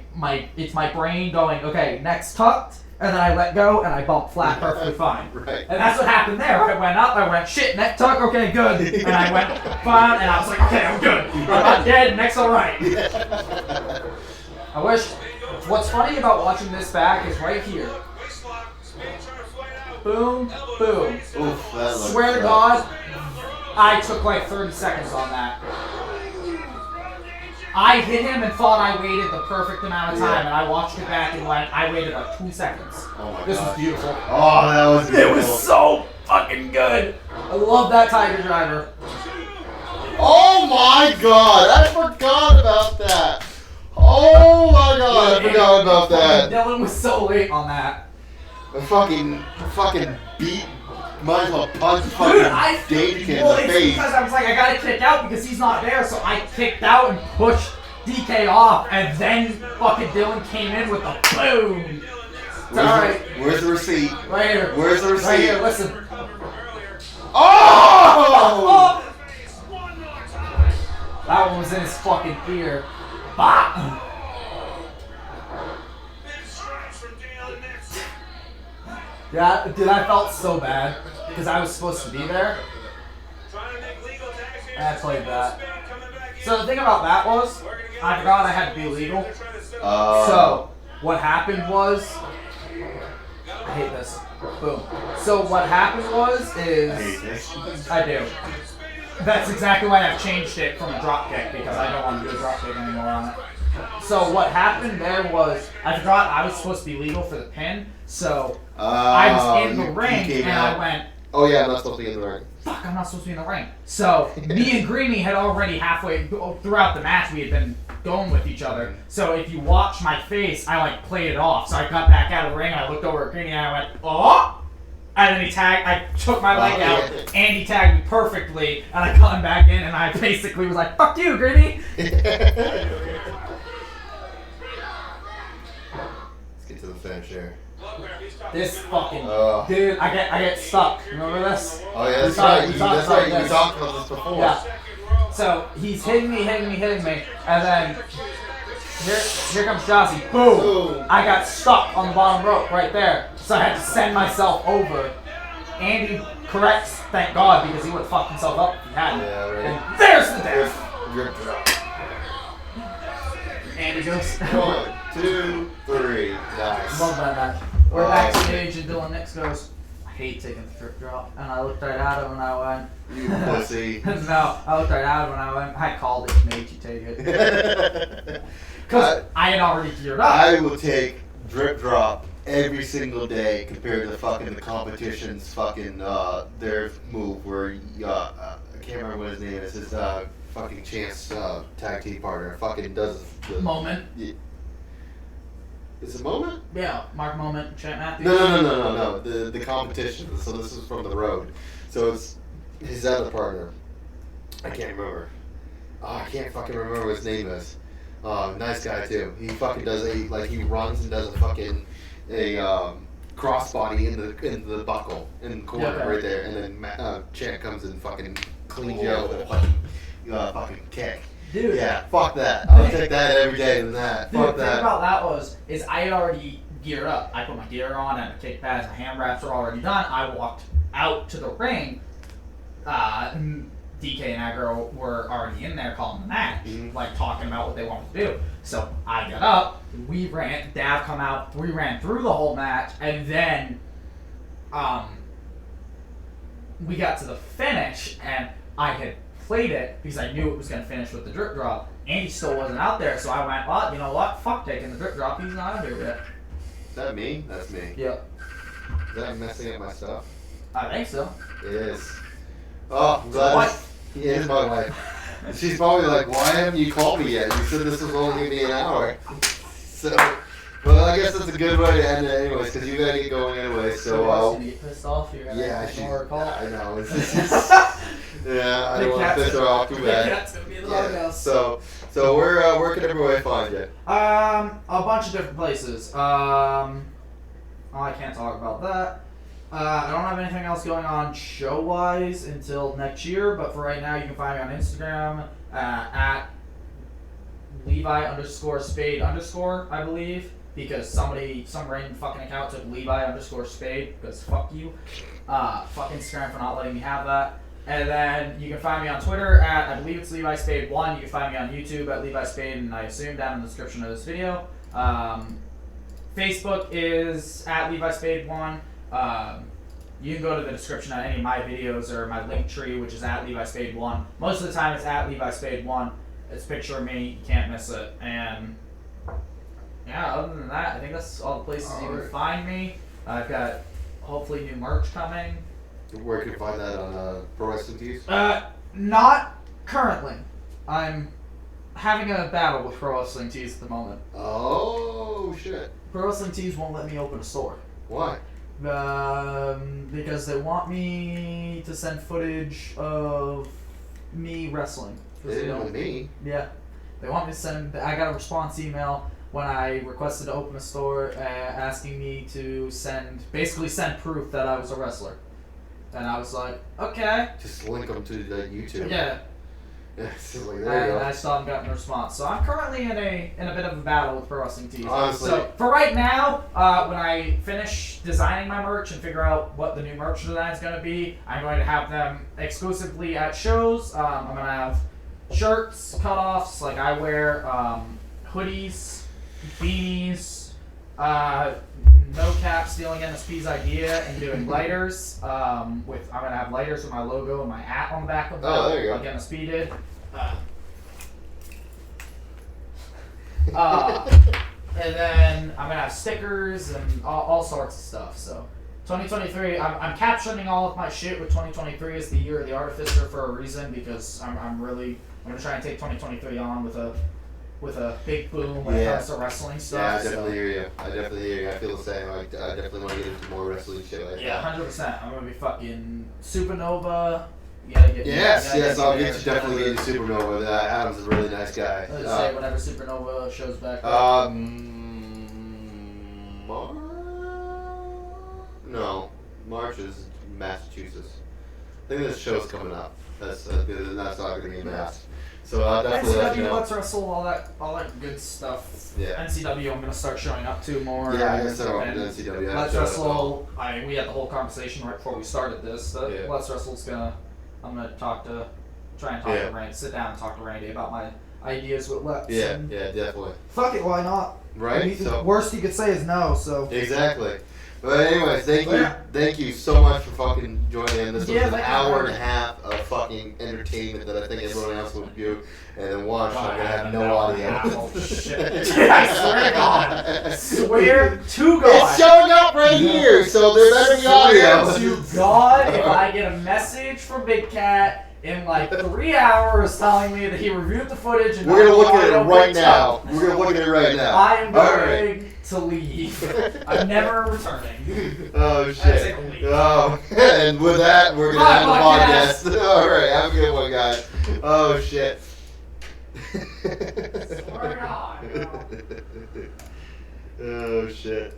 brain going, okay, neck's tucked, and then I let go, and I bump flat perfectly fine. Right. And that's what happened there. I went up, I went, shit, neck tuck, okay, good. And I went, fine, and I was like, okay, I'm good. I'm not dead, neck's alright. I wish, what's funny about watching this back is right here. Boom, boom. Oof, swear to God, I took like 30 seconds on that. I hit him and thought I waited the perfect amount of time, and I watched it back and went, I waited like 2 seconds. Oh my This was beautiful. Oh, that was beautiful. It was so fucking good. I love that Tiger Driver. Oh my God, I forgot about that. Oh my God, I forgot about that. Dylan was so late on that. I fucking beat. Might as well punch fucking DK in the face. Because I was like, I gotta kick out because he's not there, so I kicked out and pushed DK off, and then fucking Dylan came in with a boom. Where's the receipt? Right here. Where's the receipt? Right here, listen. Oh! That one was in his fucking ear. Bah! Yeah, dude, I felt so bad because I was supposed to be there. And I played that. So the thing about that was, I forgot I had to be legal. So what happened was, I hate this. Boom. So what happened was I hate is this. I do. That's exactly why I've changed it from a drop kick because I don't want to do a drop kick anymore on it. So what happened there was I forgot I was supposed to be legal for the pin, so I was in the ring and I went, oh yeah, I'm not supposed to be in the ring. fuck, I'm not supposed to be in the ring. So me and Greeny had already halfway throughout the match we had been going with each other. So if you watch my face, I like played it off. So I got back out of the ring, I looked over at Greeny and I went, oh! And then he tagged, I took my leg out, and he tagged me perfectly, and I got him back in, and I basically was like, fuck you, Greeny! Let's get to the finish here. This fucking dude, I get stuck. Remember this? Oh yeah, that's right. That's right. You talked about this before. Yeah. So he's hitting me, and then here comes Jossie. Boom! I got stuck on the bottom rope right there, so I had to send myself over. Andy corrects, thank God, because he would have fucked himself up if he hadn't. Yeah, right. And there's the death. Drip drop. Andy goes. 1, 2, 3. Nice. Love that match. We're backstage and Dylan Nix goes, I hate taking the drip drop. And I looked right at him and I went, You pussy. no, I looked right at him and I went, I called it, made you take it. Because I had already geared up. I will take drip drop every single day compared to fucking the competition's fucking their move where I can't remember what his name is. His fucking Chance tag team partner fucking does the Moment. Yeah. Is it Moment? Yeah, Mark Moment, Champ Matthews. No. The competition. So this is from the road. So it's his other partner. I can't remember. Oh, I can't fucking remember what his name is. Nice guy too. He fucking does he runs and does a crossbody in the buckle in the corner right there, and then Champ comes and fucking cleans you out with a fucking kick. Dude. Yeah, fuck that. I'll take that every day than that. Dude, Fuck the thing that. about that is I had already geared up. I put my gear on and the kick pads, my hand wraps were already done. I walked out to the ring. DK and Aggro were already in there calling the match, like talking about what they wanted to do. So I got up, we ran, Dav come out, we ran through the whole match, and then we got to the finish, and I had played it because I knew it was going to finish with the drip drop. Andy still wasn't out there, so I went, well, you know what? Fuck taking the drip drop. He's not out here yet. Is that me? That's me. Yep. Is that messing up my stuff? I think so. It is. Oh, I'm glad. He is my wife. She's probably like, why haven't you called me yet? You said this was only going to be an hour. So, well, I guess that's a good way to end it anyways, because you got to get going anyway. So, you get pissed off here. yeah, I know. Yeah, I don't want to piss her off too bad. That's gonna be the Yeah. So where can everybody find you? A bunch of different places. I can't talk about that. I don't have anything else going on show-wise until next year, but for right now, you can find me on Instagram at Levi_Spade_, I believe, because some random fucking account took Levi_Spade, because fuck you. Fuck Instagram for not letting me have that. And then you can find me on Twitter at, I believe it's Levi Spade 1. You can find me on YouTube at Levi Spade, and I assume down in the description of this video. Facebook is at Levi Spade 1. You can go to the description of any of my videos or my link tree, which is at Levi Spade 1. Most of the time it's at Levi Spade 1. It's a picture of me. You can't miss it. And yeah, other than that, I think that's all the places you can find me. I've got hopefully new merch coming. Where can you find that on Pro Wrestling Tees? Not currently. I'm having a battle with Pro Wrestling Tees at the moment. Oh shit! Pro Wrestling Tees won't let me open a store. Why? Because they want me to send footage of me wrestling. They didn't with me. Yeah, they want me to send. I got a response email when I requested to open a store, asking me to send proof that I was a wrestler. And I was like, okay. Just link them to the YouTube. Yeah. So like, there you go. I still haven't gotten a response. So I'm currently in a bit of a battle with Pro Wrestling Tees. Honestly. So for right now, when I finish designing my merch and figure out what the new merch design is going to be, I'm going to have them exclusively at shows. I'm going to have shirts, cutoffs, like I wear, hoodies, beanies, no cap, stealing NSP's idea and doing lighters. I'm gonna have lighters with my logo and my at on the back of them. Oh, there you go. Like NSP did. And then I'm gonna have stickers and all sorts of stuff. So 2023, I'm captioning all of my shit with 2023 as the year of the artificer for a reason, because I'm gonna try and take 2023 on with a big boom when it comes to wrestling stuff. Yeah, I definitely hear you. I feel the same. I definitely want to get into more wrestling shit like Yeah, that. 100%. I'm gonna be fucking Supernova. You gotta get Yes, I'll get you definitely into Supernova. Adam's a really nice guy. Let's say whenever Supernova shows back. March is Massachusetts. I think this show's coming up. That's not going to be in Mass. So I'll definitely let you NCW, know. Let's Wrestle, all that good stuff. Yeah. NCW, I'm gonna start showing up to more. Yeah, I guess so. NCW. Let's Wrestle. We had the whole conversation right before we started this. Yeah. Let's Wrestle's I'm gonna try and talk to Randy, sit down and talk to Randy about my ideas with Let's. Yeah, definitely. Fuck it, why not? Right? The worst you could say is no. So. Exactly. But anyways, thank you so much for fucking joining in. This was an hour and a half of fucking entertainment that I think everyone else would do, and then watch. I'm gonna have no audio. Oh shit! I swear to God. Swear to God. It's showing up right here, so there better be audio. Swear to God, if I get a message from Big Cat in like 3 hours telling me that he reviewed the footage and we're gonna look at it right now. We're gonna look at it right now. I am going to leave. I'm never returning. Oh shit. Oh, and with that, we're gonna end the podcast. All right, have a good one, guys. Oh shit. Swear to God. Oh shit.